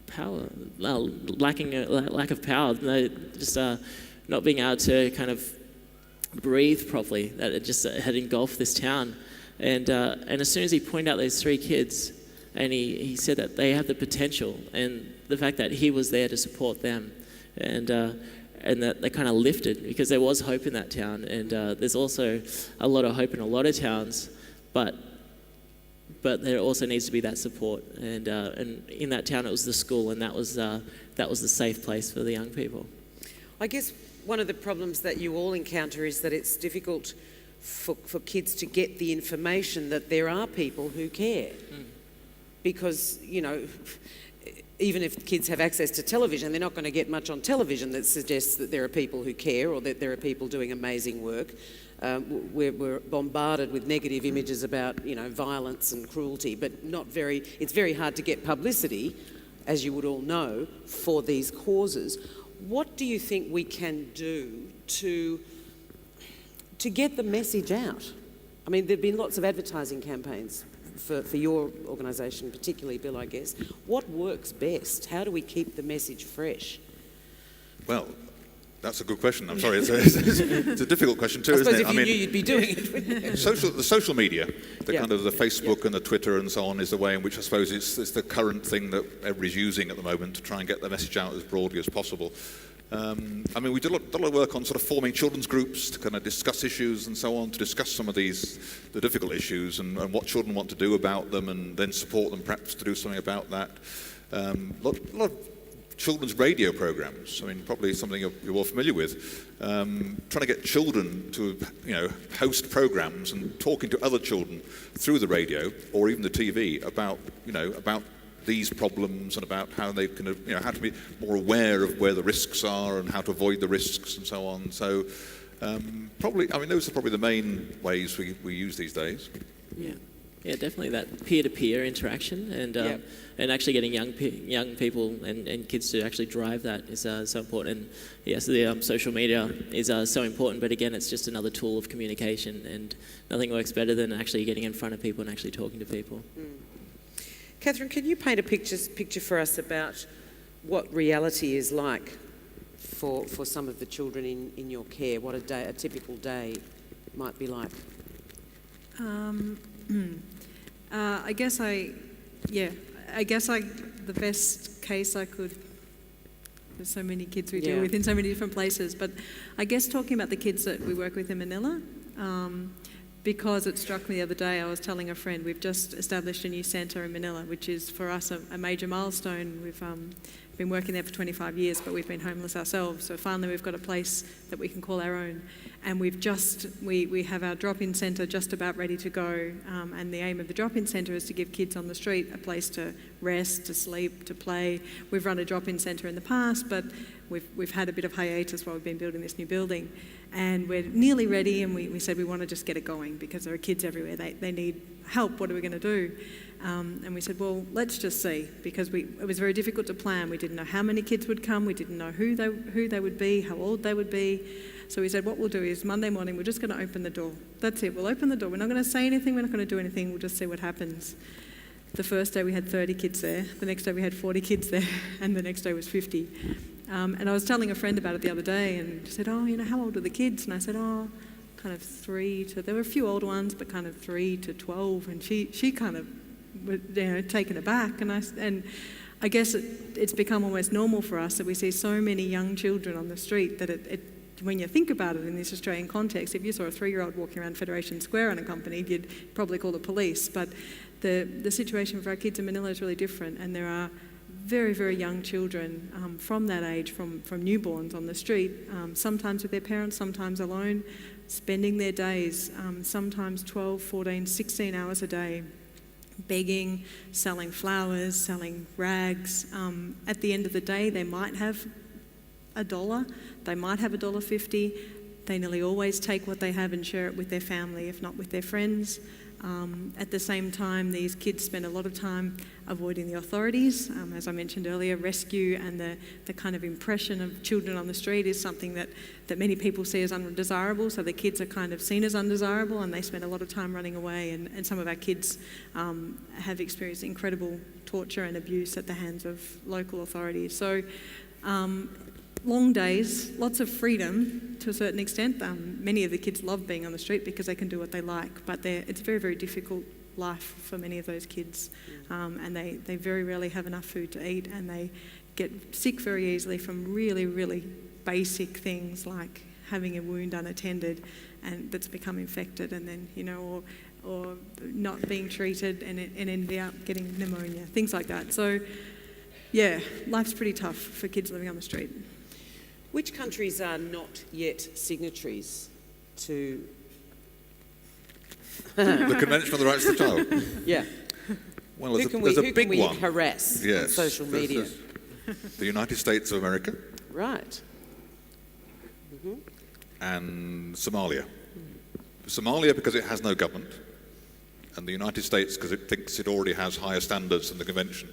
E: power, lack of power, just not being able to kind of breathe properly, that it just had engulfed this town. And as soon as he pointed out those 3 kids, and he said that they have the potential, and the fact that he was there to support them, and that they kind of lifted, because there was hope in that town, and there's also a lot of hope in a lot of towns, but there also needs to be that support, and in that town it was the school, and that was the safe place for the young people.
B: I guess one of the problems that you all encounter is that it's difficult for kids to get the information that there are people who care. Because, you know, even if kids have access to television, they're not going to get much on television that suggests that there are people who care, or that there are people doing amazing work. We're bombarded with negative images about, you know, violence and cruelty, but it's very hard to get publicity, as you would all know, for these causes. What do you think we can do to get the message out? I mean, there have been lots of advertising campaigns for your organisation, particularly, Bill, I guess. What works best? How do we keep the message fresh?
D: Well, that's a good question. I'm sorry, it's a difficult question too, isn't it?
B: I suppose if you knew you'd be doing it.
D: The social media, kind of the Facebook
B: Yeah.
D: and the Twitter and so on, is the way in which I suppose it's the current thing that everybody's using at the moment to try and get the message out as broadly as possible. I mean, we did a lot of work on sort of forming children's groups to kind of discuss issues and so on, to discuss some of the difficult issues and what children want to do about them, and then support them perhaps to do something about that. A lot of children's radio programs. I mean, probably something you're all familiar with. Trying to get children to, host programs and talking to other children through the radio or even the TV about these problems and about how they can, how to be more aware of where the risks are and how to avoid the risks and so on. So those are probably the main ways we use these days.
E: Yeah, definitely that peer-to-peer interaction and actually getting young people and kids to actually drive that is so important. And yes, the social media is so important, but again, it's just another tool of communication, and nothing works better than actually getting in front of people and actually talking to people.
B: Catherine, can you paint a picture for us about what reality is like for some of the children in your care? What a typical day might be like?
C: The best case I could, there's so many kids we deal with in so many different places, but I guess talking about the kids that we work with in Manila, because it struck me the other day, I was telling a friend, we've just established a new centre in Manila, which is for us a major milestone. We've been working there for 25 years, but we've been homeless ourselves. So finally we've got a place that we can call our own. And we have our drop-in centre just about ready to go. And the aim of the drop-in centre is to give kids on the street a place to rest, to sleep, to play. We've run a drop-in centre in the past, but we've had a bit of hiatus while we've been building this new building. And we're nearly ready, and we said we want to just get it going because there are kids everywhere. They need help. What are we going to do? And we said, well, let's just see, because it was very difficult to plan. We didn't know how many kids would come. We didn't know who they would be, how old they would be. So we said, what we'll do is Monday morning, we're just going to open the door. That's it. We'll open the door. We're not going to say anything. We're not going to do anything. We'll just see what happens. The first day we had 30 kids there. The next day we had 40 kids there. And the next day was 50. And I was telling a friend about it the other day, and she said, how old are the kids? And I said, kind of 3 to, there were a few older ones, but kind of 3 to 12. And she kind of was taken aback. And I guess it's become almost normal for us that we see so many young children on the street that when you think about it in this Australian context, if you saw a 3-year-old walking around Federation Square unaccompanied, you'd probably call the police. But the situation for our kids in Manila is really different, and there are very, very young children from that age, from newborns on the street, sometimes with their parents, sometimes alone, spending their days, sometimes 12, 14, 16 hours a day, begging, selling flowers, selling rags. At the end of the day, they might have $1, they might have $1.50. They nearly always take what they have and share it with their family, if not with their friends. At the same time, these kids spend a lot of time avoiding the authorities. As I mentioned earlier, rescue and the kind of impression of children on the street is something that many people see as undesirable, so the kids are kind of seen as undesirable, and they spend a lot of time running away, and some of our kids have experienced incredible torture and abuse at the hands of local authorities. So long days, lots of freedom to a certain extent. Many of the kids love being on the street because they can do what they like, but it's a very, very difficult life for many of those kids, and they very rarely have enough food to eat, and they get sick very easily from really, really basic things like having a wound unattended and that's become infected, and then, or not being treated and ending up getting pneumonia, things like that. So, yeah, life's pretty tough for kids living on the street.
B: Which countries are not yet signatories to
D: the Convention on the Rights of the Child?
B: Yeah.
D: Well,
B: Who can we
D: one.
B: harass on social media?
D: The United States of America.
B: Right. Mm-hmm.
D: And Somalia. Somalia because it has no government, and the United States because it thinks it already has higher standards than the Convention.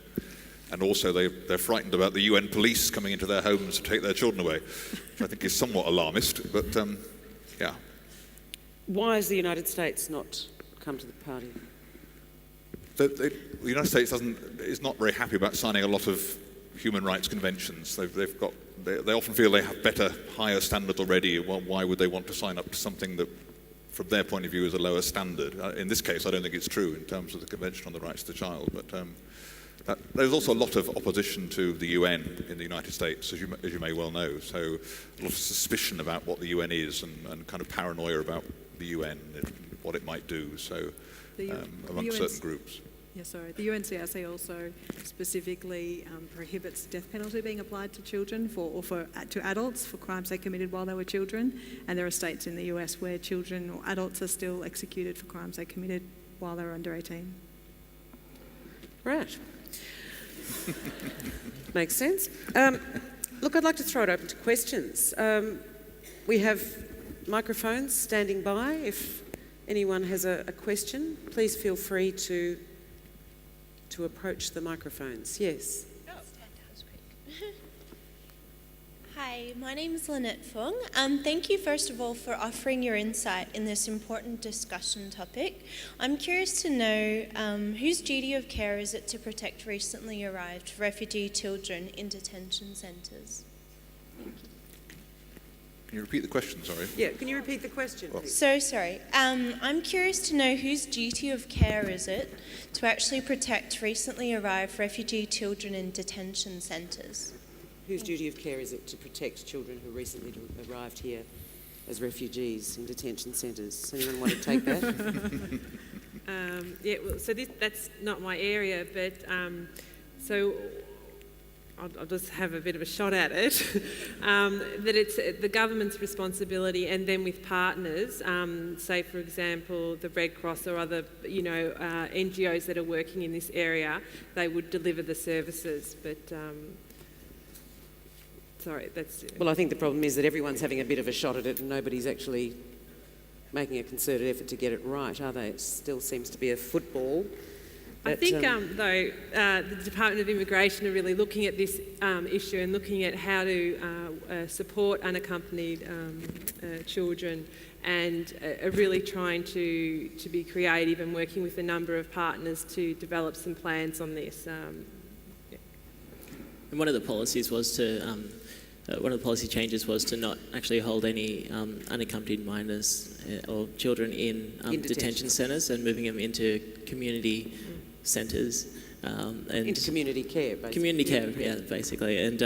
D: And also they're frightened about the UN police coming into their homes to take their children away, which I think is somewhat alarmist, but yeah.
B: Why has the United States not come to the party?
D: The United States is not very happy about signing a lot of human rights conventions. They often feel they have better, higher standards already. Well, why would they want to sign up to something that, from their point of view, is a lower standard? In this case, I don't think it's true in terms of the Convention on the Rights of the Child, but There's also a lot of opposition to the UN in the United States, as you may well know. So a lot of suspicion about what the UN is and kind of paranoia about the UN and what it might do. So among certain groups.
C: Yeah, sorry. The UNCRC also specifically prohibits death penalty being applied to children to adults for crimes they committed while they were children. And there are states in the US where children or adults are still executed for crimes they committed while they were under 18.
B: Right. Makes sense. Look, I'd like to throw it open to questions. We have microphones standing by. If anyone has a question, please feel free to approach the microphones. Yes.
G: Hi, my name is Lynette Fung. Thank you, first of all, for offering your insight in this important discussion topic. I'm curious to know whose duty of care is it to protect recently arrived refugee children in detention centres?
D: Can you repeat the question, sorry?
B: Yeah, can you repeat the question, please?
G: So sorry. I'm curious to know whose duty of care is it to actually protect recently arrived refugee children in detention centres?
B: Whose duty of care is it to protect children who recently arrived here as refugees in detention centres? Does anyone want to take that?
F: Yeah, well, so that's not my area, but so I'll just have a bit of a shot at it. That it's the government's responsibility, and then with partners, say for example the Red Cross or other NGOs that are working in this area, they would deliver the services. But sorry, that's...
B: Well, I think the problem is that everyone's having a bit of a shot at it and nobody's actually making a concerted effort to get it right, are they? It still seems to be a football.
F: I think, though, the Department of Immigration are really looking at this issue and looking at how to support unaccompanied children, and are really trying to be creative and working with a number of partners to develop some plans on this.
E: And one of the policies was to, one of the policy changes was to not actually hold any unaccompanied minors or children in detention centres, and moving them into community centres.
B: Into community care, basically.
E: Community care, yeah, basically. And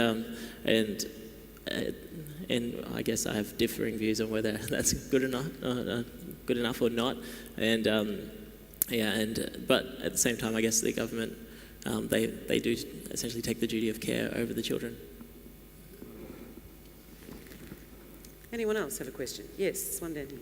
E: I guess I have differing views on whether that's good enough or not. And but at the same time, I guess the government they do essentially take the duty of care over the children.
B: Anyone else have a question? Yes, one down here.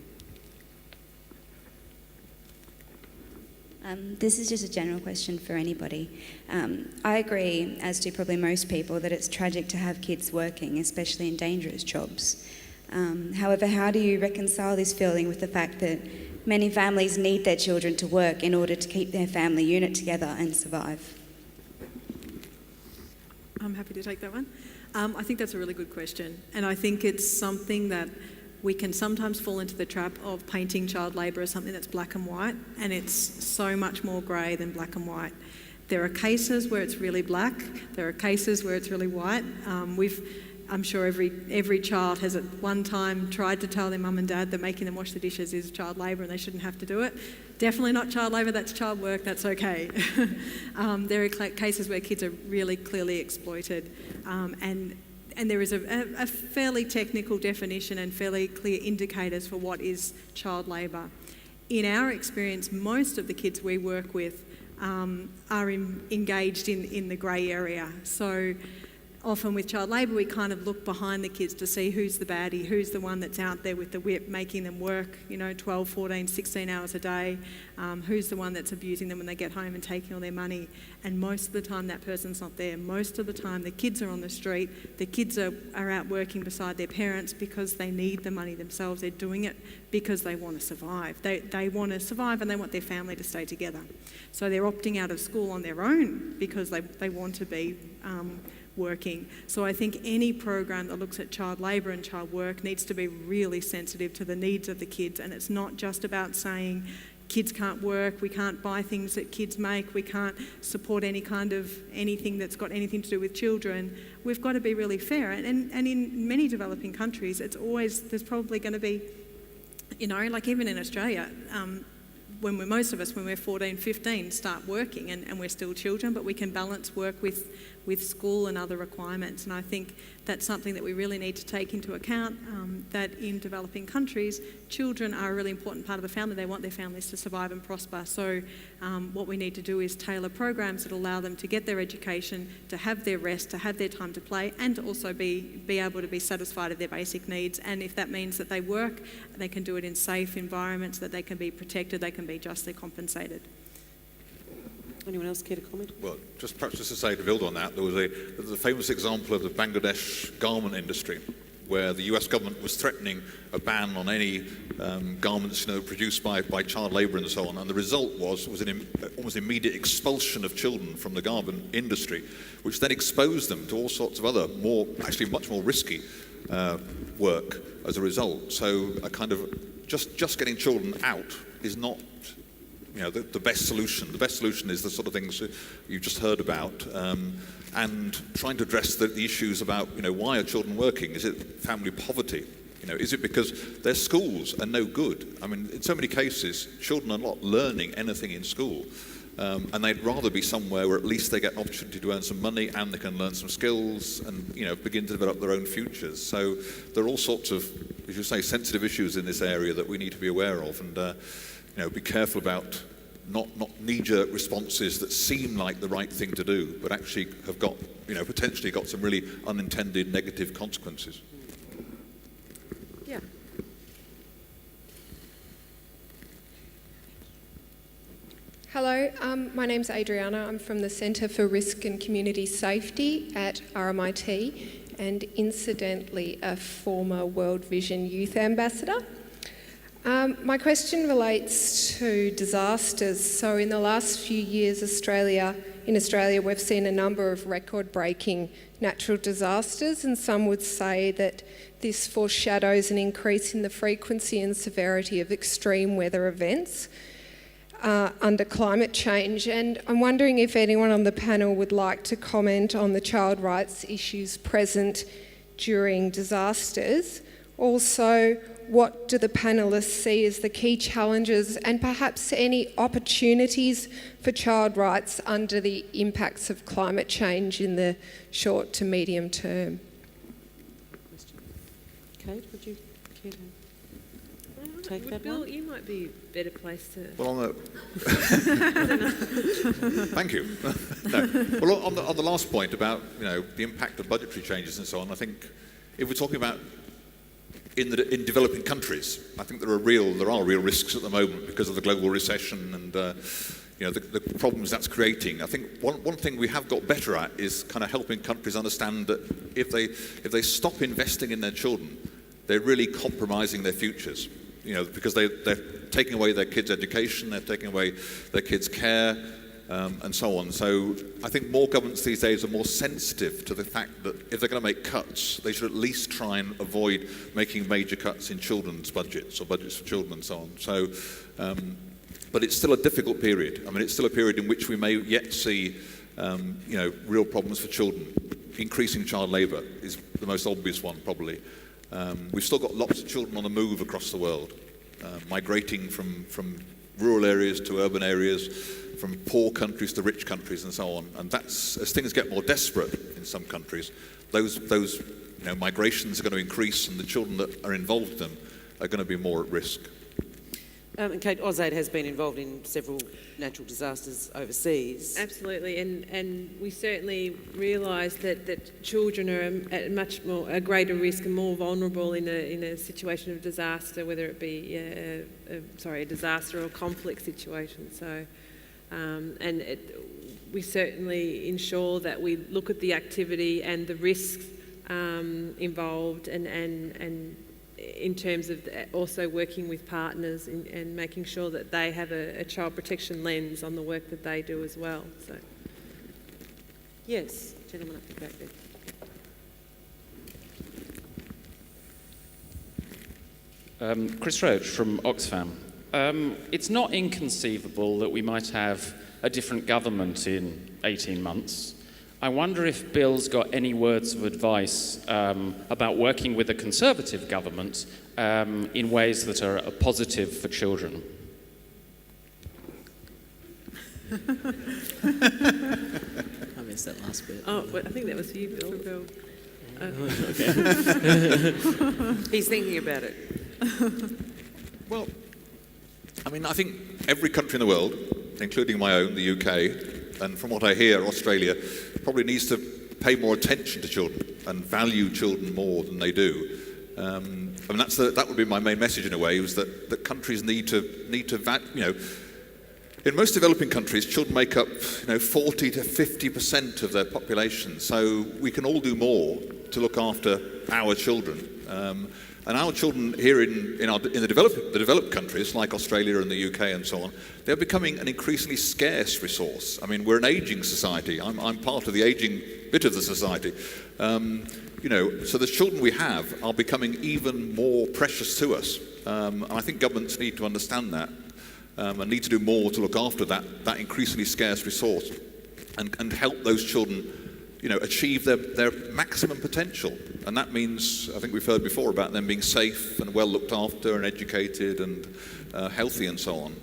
H: This is just a general question for anybody. I agree, as do probably most people, that it's tragic to have kids working, especially in dangerous jobs. However, how do you reconcile this feeling with the fact that many families need their children to work in order to keep their family unit together and survive?
C: I'm happy to take that one. I think that's a really good question, and I think it's something that we can sometimes fall into the trap of painting child labour as something that's black and white, and it's so much more grey than black and white. There are cases where it's really black, there are cases where it's really white. I'm sure every child has at one time tried to tell their mum and dad that making them wash the dishes is child labour and they shouldn't have to do it. Definitely not child labour, that's child work, that's okay. There are cases where kids are really clearly exploited, and there is a fairly technical definition and fairly clear indicators for what is child labour. In our experience, most of the kids we work with are engaged in the grey area. So often with child labour, we kind of look behind the kids to see who's the baddie, who's the one that's out there with the whip, making them work, 12, 14, 16 hours a day, who's the one that's abusing them when they get home and taking all their money. And most of the time that person's not there. Most of the time the kids are on the street, the kids are out working beside their parents because they need the money themselves. They're doing it because they want to survive. They want to survive and they want their family to stay together. So they're opting out of school on their own because they want to be working. So I think any program that looks at child labour and child work needs to be really sensitive to the needs of the kids, and it's not just about saying kids can't work, we can't buy things that kids make, we can't support anything that's got anything to do with children. We've got to be really fair, and in many developing countries there's probably going to be, like even in Australia, most of us, when we're 14, 15, start working and we're still children, but we can balance work with school and other requirements. And I think that's something that we really need to take into account, that in developing countries, children are a really important part of the family. They want their families to survive and prosper. So what we need to do is tailor programs that allow them to get their education, to have their rest, to have their time to play, and to also be able to be satisfied of their basic needs. And if that means that they work, they can do it in safe environments, that they can be protected, they can be justly compensated.
B: Anyone else care to comment?
D: Well, perhaps just to say, to build on that, there was a famous example of the Bangladesh garment industry, where the US government was threatening a ban on any garments produced by child labour and so on, and the result was an almost immediate expulsion of children from the garment industry, which then exposed them to all sorts of other much more risky work as a result. So a kind of just getting children out is not the best solution. The best solution is the sort of things you just heard about, and trying to address the issues about, why are children working? Is it family poverty? Is it because their schools are no good? I mean, in so many cases, children are not learning anything in school, and they'd rather be somewhere where at least they get an opportunity to earn some money and they can learn some skills and, begin to develop their own futures. So there are all sorts of, as you say, sensitive issues in this area that we need to be aware of, and be careful about not knee-jerk responses that seem like the right thing to do, but actually have got, potentially got some really unintended negative consequences.
B: Yeah.
I: Hello, my name's Adriana. I'm from the Centre for Risk and Community Safety at RMIT, and incidentally a former World Vision Youth Ambassador. My question relates to disasters. So in the last few years, in Australia, we've seen a number of record-breaking natural disasters, and some would say that this foreshadows an increase in the frequency and severity of extreme weather events under climate change. And I'm wondering if anyone on the panel would like to comment on the child rights issues present during disasters. Also, what do the panellists see as the key challenges and perhaps any opportunities for child rights under the impacts of climate change in the short to medium term?
B: Kate, would you care to take that
F: Bill,
B: one?
F: you might be better placed to...
D: Well, thank you. No. Well, on the last point about the impact of budgetary changes and so on, I think if we're talking about in developing countries, I think there are real risks at the moment because of the global recession and the problems that's creating. I think one thing we have got better at is kind of helping countries understand that if they stop investing in their children, they're really compromising their futures. Because they're taking away their kids' education, they're taking away their kids' care, and so on. So I think more governments these days are more sensitive to the fact that if they're going to make cuts, they should at least try and avoid making major cuts in children's budgets or budgets for children and so on. So, but it's still a difficult period. I mean, it's still a period in which we may yet see, real problems for children. Increasing child labour is the most obvious one, probably. We've still got lots of children on the move across the world, migrating from rural areas to urban areas, from poor countries to rich countries and so on. And that's, as things get more desperate in some countries, those migrations are going to increase, and the children that are involved in them are going to be more at risk.
B: And Kate, AusAid has been involved in several natural disasters overseas.
F: Absolutely, and we certainly realise that children are at a greater risk and more vulnerable in a situation of disaster, whether it be a disaster or conflict situation. So, we certainly ensure that we look at the activity and the risks involved, and in terms of also working with partners and making sure that they have a child protection lens on the work that they do as well. So,
B: yes, gentleman up the back there.
J: Chris Roach from Oxfam. It's not inconceivable that we might have a different government in 18 months. I wonder if Bill's got any words of advice about working with a Conservative government in ways that are positive for children.
E: I missed that last bit.
F: Oh, but I think that was you, Bill.
B: He's thinking about it.
D: Well, I mean, I think every country in the world, including my own, the UK, and from what I hear, Australia, probably needs to pay more attention to children and value children more than they do. I mean, that would be my main message in a way, was that countries need to in most developing countries, children make up 40 to 50% of their population. So we can all do more to look after our children. And our children here in the developed countries, like Australia and the UK and so on, they're becoming an increasingly scarce resource. I mean, we're an aging society. I'm part of the aging bit of the society. So the children we have are becoming even more precious to us. And I think governments need to understand that and need to do more to look after that increasingly scarce resource and help those children achieve their maximum potential. And that means, I think we've heard before about them being safe and well looked after and educated and healthy and so on.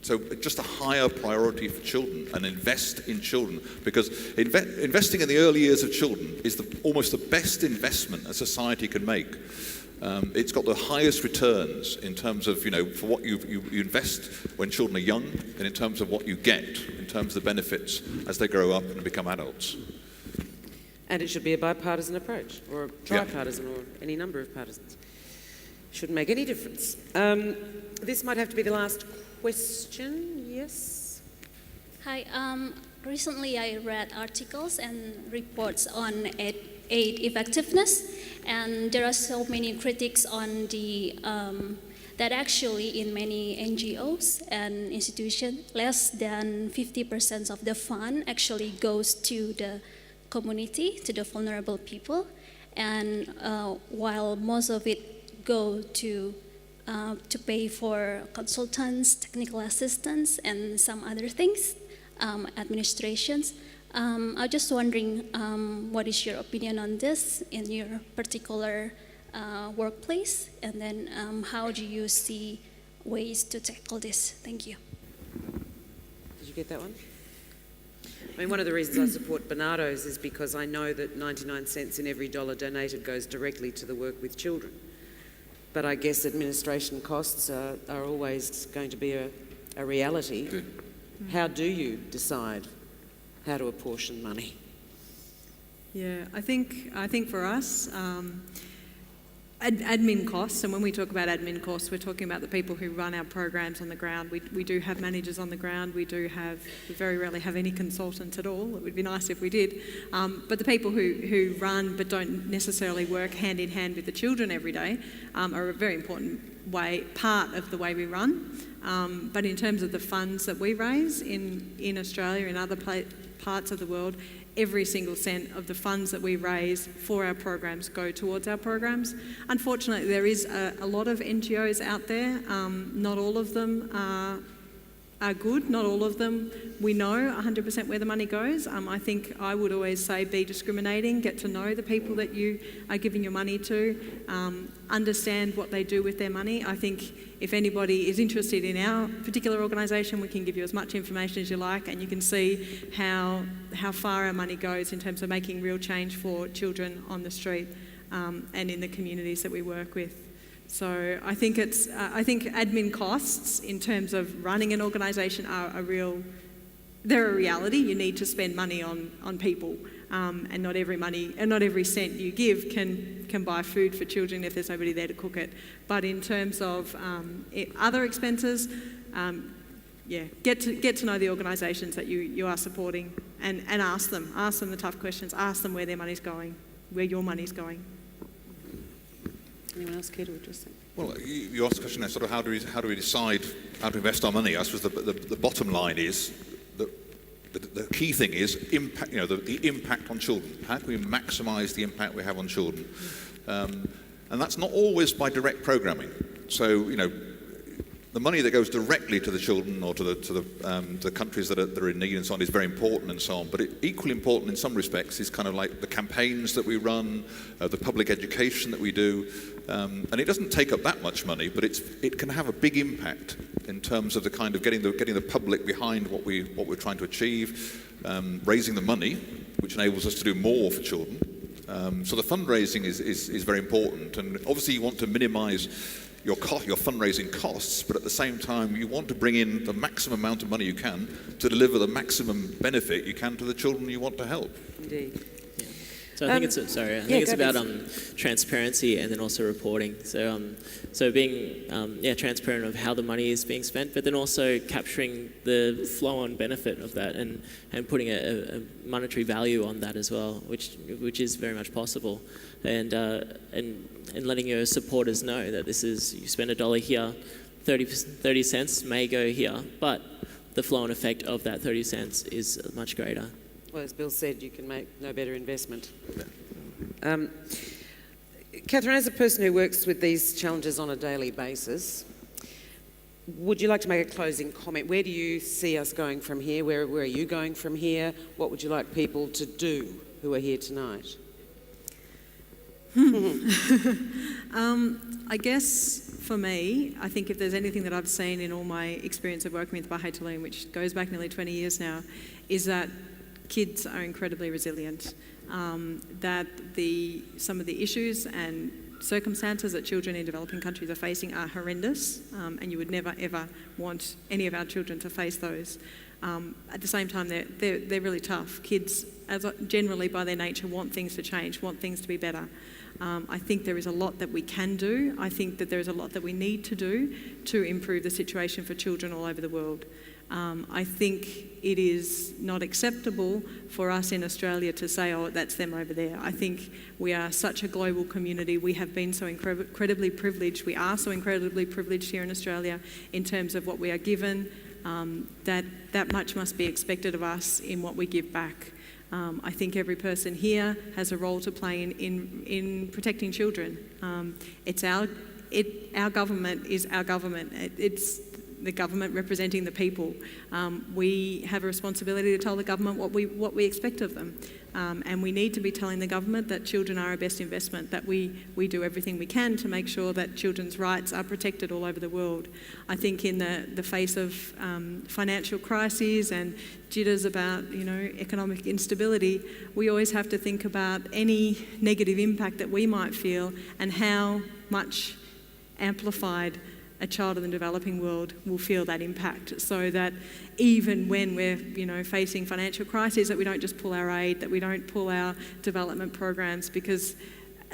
D: So just a higher priority for children, and invest in children, because investing in the early years of children is almost the best investment a society can make. It's got the highest returns in terms of, for what you invest when children are young, and in terms of what you get, in terms of the benefits as they grow up and become adults.
B: And it should be a bipartisan approach, or a tripartisan, or any number of partisans. Shouldn't make any difference. This might have to be the last question. Yes?
K: Hi. Recently I read articles and reports on aid effectiveness, and there are so many critics on the that actually in many NGOs and institutions, less than 50% of the fund actually goes to the community, to the vulnerable people, and while most of it go to pay for consultants, technical assistance, and some other things, administrations. I was just wondering, what is your opinion on this in your particular workplace, and then how do you see ways to tackle this? Thank you.
B: Did you get that one? I mean, one of the reasons I support Barnardo's is because I know that 99 cents in every dollar donated goes directly to the work with children. But I guess administration costs are always going to be a reality. Good. How do you decide how to apportion money?
C: Yeah, I think for us, admin costs, and when we talk about admin costs, we're talking about the people who run our programs on the ground. We do have managers on the ground. We very rarely have any consultants at all. It would be nice if we did. But the people who run but don't necessarily work hand in hand with the children every day are a very important part of the way we run. But in terms of the funds that we raise in Australia and other parts of the world, every single cent of the funds that we raise for our programs go towards our programs. Unfortunately, there is a lot of NGOs out there. Not all of them are good. Not all of them we know 100% where the money goes. I think I would always say be discriminating, get to know the people that you are giving your money to, understand what they do with their money. I think if anybody is interested in our particular organisation, we can give you as much information as you like, and you can see how far our money goes in terms of making real change for children on the street and in the communities that we work with. So I think admin costs in terms of running an organisation are they're a reality. You need to spend money on people, and not every cent you give can buy food for children if there's nobody there to cook it. But in terms of other expenses, get to know the organisations that you are supporting, and ask them the tough questions. Ask them where their money's going, where your money's going.
B: Anyone else care to address that?
D: Well, you asked the question there, sort of how do we decide how to invest our money? I suppose the bottom line is that the key thing is impact. The impact on children. How can we maximise the impact we have on children? And that's not always by direct programming. So the money that goes directly to the children or to the countries that are in need and so on is very important and so on. But equally important in some respects is kind of like the campaigns that we run, the public education that we do, and it doesn't take up that much money, but it can have a big impact in terms of the kind of getting the public behind what we're trying to achieve, raising the money, which enables us to do more for children. So the fundraising is very important, and obviously you want to minimise your fundraising costs, but at the same time you want to bring in the maximum amount of money you can to deliver the maximum benefit you can to the children you want to help.
B: Indeed.
E: So I think it's about transparency and then also reporting. So being transparent of how the money is being spent, but then also capturing the flow-on benefit of that and putting a monetary value on that as well, which is very much possible, and letting your supporters know that this is, you spend $1 here, 30 cents may go here, but the flow-on effect of that 30 cents is much greater.
B: Well, as Bill said, you can make no better investment. Catherine, as a person who works with these challenges on a daily basis, would you like to make a closing comment? Where do you see us going from here? Where are you going from here? What would you like people to do who are here tonight?
C: I guess for me, I think if there's anything that I've seen in all my experience of working with Bahai Taloon, which goes back nearly 20 years now, is that kids are incredibly resilient, that some of the issues and circumstances that children in developing countries are facing are horrendous, and you would never ever want any of our children to face those. At the same time, they're really tough. Kids, generally by their nature, want things to change, want things to be better. I think there is a lot that we can do. I think that there is a lot that we need to do to improve the situation for children all over the world. I think it is not acceptable for us in Australia to say, oh, that's them over there. I think we are such a global community. We have been so incredibly privileged. We are so incredibly privileged here in Australia in terms of what we are given, that much must be expected of us in what we give back. I think every person here has a role to play in protecting children. Our government is our government. It's the government representing the people. We have a responsibility to tell the government what we expect of them. And we need to be telling the government that children are our best investment, that we do everything we can to make sure that children's rights are protected all over the world. I think in the face of financial crises and jitters about economic instability, we always have to think about any negative impact that we might feel and how much amplified a child in the developing world will feel that impact, so that even when we're facing financial crises, that we don't just pull our aid, that we don't pull our development programs, because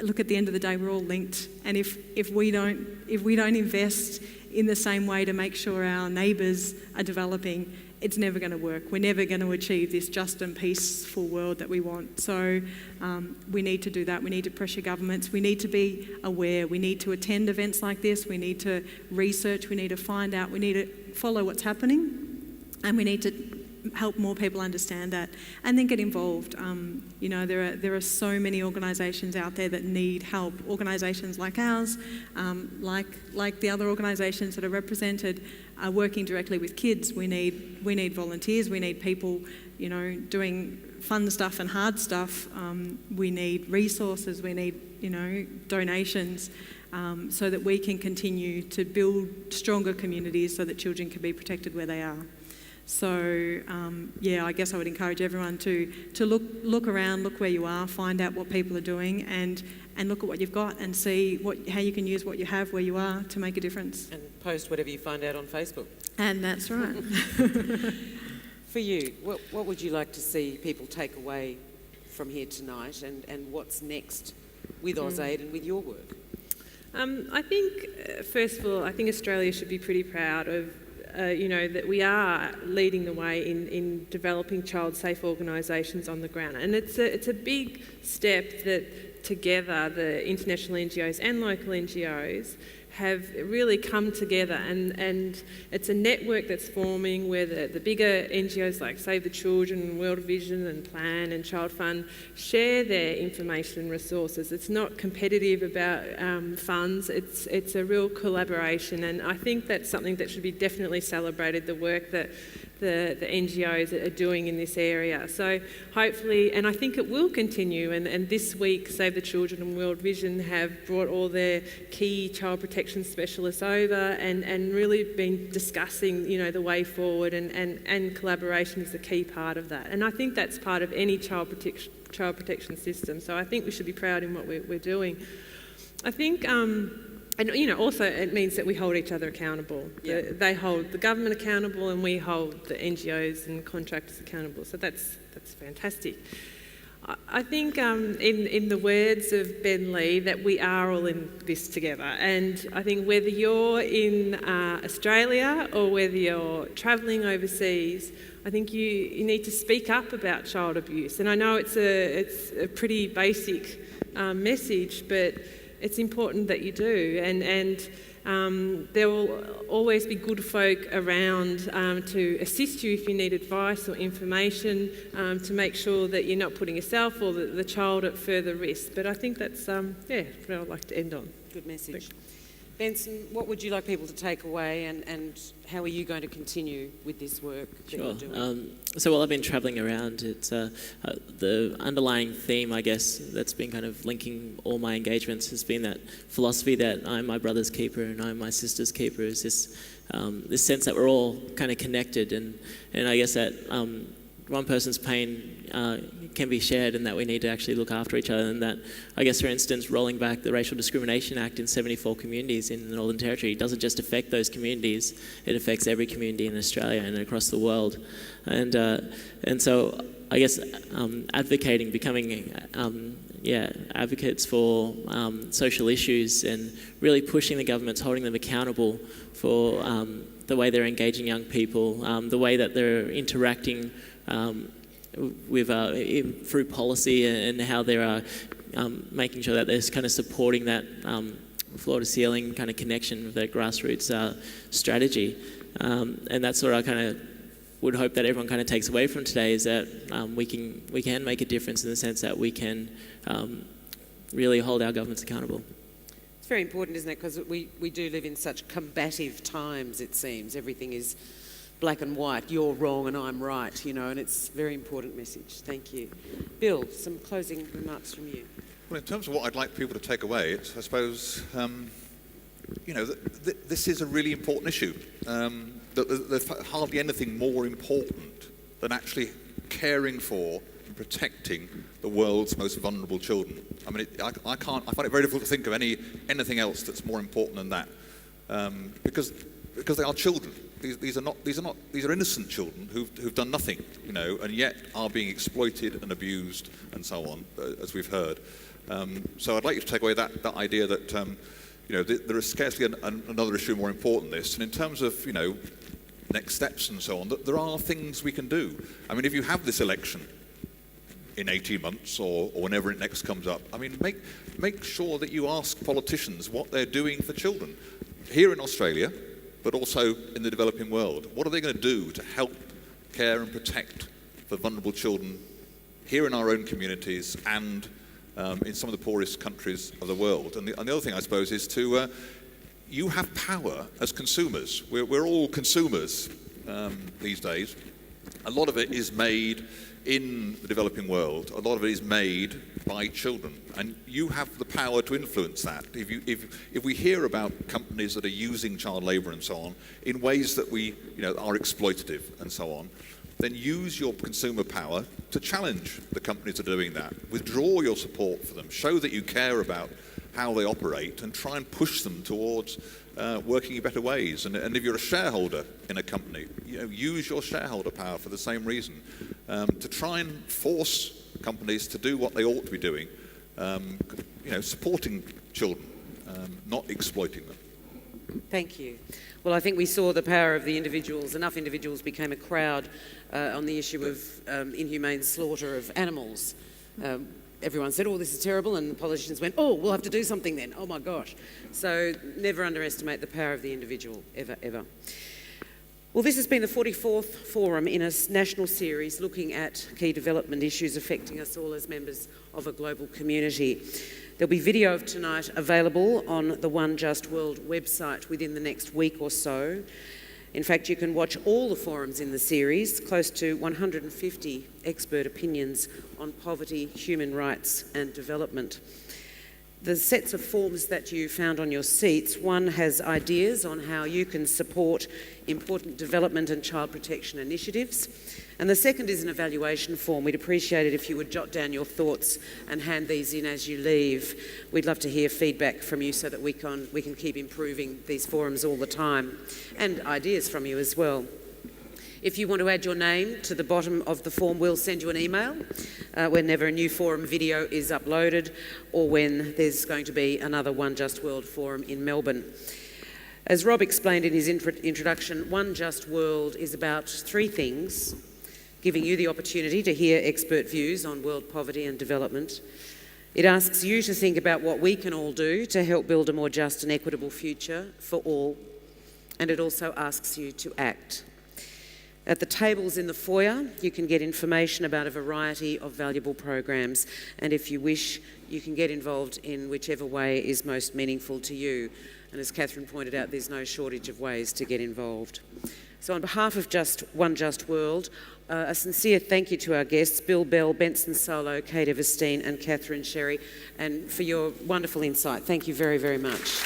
C: look, at the end of the day, we're all linked, and if we don't invest in the same way to make sure our neighbours are developing, it's never going to work. We're never going to achieve this just and peaceful world that we want. So we need to do that. We need to pressure governments. We need to be aware. We need to attend events like this. We need to research. We need to find out. We need to follow what's happening. And we need to help more people understand that and then get involved. There are so many organisations out there that need help. Organisations like ours, like the other organisations that are represented, are working directly with kids. We need volunteers. We need people, doing fun stuff and hard stuff. We need resources. We need, donations, so that we can continue to build stronger communities so that children can be protected where they are. So, I guess I would encourage everyone to look around, look where you are, find out what people are doing, and look at what you've got and see how you can use what you have where you are to make a difference.
B: And post whatever you find out on Facebook.
C: And that's right.
B: For you, what would you like to see people take away from here tonight, and what's next with AusAid and with your work?
F: I think, first of all, I think Australia should be pretty proud of that we are leading the way in developing child-safe organisations on the ground. And it's a big step that together the international NGOs and local NGOs have really come together, and it's a network that's forming where the bigger NGOs like Save the Children, World Vision and Plan and Child Fund share their information and resources. It's not competitive about funds, it's a real collaboration, and I think that's something that should be definitely celebrated, the work that the NGOs are doing in this area. So hopefully, and I think it will continue, and this week Save the Children and World Vision have brought all their key child protection specialists over and really been discussing, you know, the way forward, and collaboration is a key part of that. And I think that's part of any child protection system. So I think we should be proud in what we're doing. I think, and you know, also it means that we hold each other accountable.
B: Yeah.
F: They hold the government accountable, and we hold the NGOs and contractors accountable. So that's fantastic. I think, in the words of Ben Lee, that we are all in this together. And I think whether you're in Australia or whether you're travelling overseas, I think you need to speak up about child abuse. And I know it's a pretty basic message, but it's important that you do. And there will always be good folk around to assist you if you need advice or information, to make sure that you're not putting yourself or the child at further risk. But I think that's what I'd like to end on.
B: Good message. Benson, what would you like people to take away, and how are you going to continue with this work that you're doing?
E: So while I've been travelling around, it's the underlying theme, I guess, that's been kind of linking all my engagements has been that philosophy that I'm my brother's keeper and I'm my sister's keeper. Is this this sense that we're all kind of connected, and I guess that one person's pain can be shared, and that we need to actually look after each other. And that, I guess, for instance, rolling back the Racial Discrimination Act in 74 communities in the Northern Territory doesn't just affect those communities, it affects every community in Australia and across the world. And so I guess advocating, becoming advocates for social issues, and really pushing the governments, holding them accountable for the way they're engaging young people, the way that they're interacting with through policy, and how they're making sure that they're kind of supporting that floor to ceiling kind of connection with that grassroots strategy. And that's what I kind of would hope that everyone kind of takes away from today, is that we can make a difference in the sense that we can really hold our governments accountable.
B: It's very important, isn't it? Because we do live in such combative times, it seems. Everything is black and white, you're wrong and I'm right, you know, and it's a very important message. Thank you. Bill, some closing remarks from you.
D: Well, in terms of what I'd like people to take away, it's, I suppose, you know, this is a really important issue. There's hardly anything more important than actually caring for and protecting the world's most vulnerable children. I mean, I find it very difficult to think of anything else that's more important than that, because they are children. These are innocent children who've done nothing, you know, and yet are being exploited and abused and so on, as we've heard. So I'd like you to take away that idea that you know, there is scarcely another issue more important than this. And in terms of, you know, next steps and so on, that there are things we can do. I mean, if you have this election in 18 months or whenever it next comes up, I mean, make sure that you ask politicians what they're doing for children here in Australia, but also in the developing world. What are they going to do to help care and protect the vulnerable children here in our own communities and in some of the poorest countries of the world? And the other thing, I suppose, is to, you have power as consumers. We're all consumers these days. A lot of it is made in the developing world. A lot of it is made by children, and you have the power to influence that. If we hear about companies that are using child labour and so on in ways that we, you know, are exploitative and so on, then use your consumer power to challenge the companies that are doing that. Withdraw your support for them. Show that you care about how they operate, and try and push them towards working in better ways. And if you're a shareholder in a company, you know, use your shareholder power for the same reason, to try and force companies to do what they ought to be doing, you know, supporting children, not exploiting them.
B: Thank you. Well, I think we saw the power of the individuals. Enough individuals became a crowd on the issue of inhumane slaughter of animals. Everyone said, oh, this is terrible, and the politicians went, oh, we'll have to do something then. Oh, my gosh. So never underestimate the power of the individual, ever, ever. Well, this has been the 44th forum in a national series looking at key development issues affecting us all as members of a global community. There'll be video of tonight available on the One Just World website within the next week or so. In fact, you can watch all the forums in the series, close to 150 expert opinions on poverty, human rights and development. The sets of forms that you found on your seats, one has ideas on how you can support important development and child protection initiatives, and the second is an evaluation form. We'd appreciate it if you would jot down your thoughts and hand these in as you leave. We'd love to hear feedback from you so that we can keep improving these forums all the time, and ideas from you as well. If you want to add your name to the bottom of the form, we'll send you an email whenever a new forum video is uploaded or when there's going to be another One Just World forum in Melbourne. As Rob explained in his introduction, One Just World is about three things: giving you the opportunity to hear expert views on world poverty and development. It asks you to think about what we can all do to help build a more just and equitable future for all. And it also asks you to act. At the tables in the foyer, you can get information about a variety of valuable programs, and if you wish, you can get involved in whichever way is most meaningful to you. And as Catherine pointed out, there's no shortage of ways to get involved. So on behalf of One Just World, a sincere thank you to our guests, Bill Bell, Benson Solo, Kate Everstein and Catherine Sherry, and for your wonderful insight. Thank you very, very much.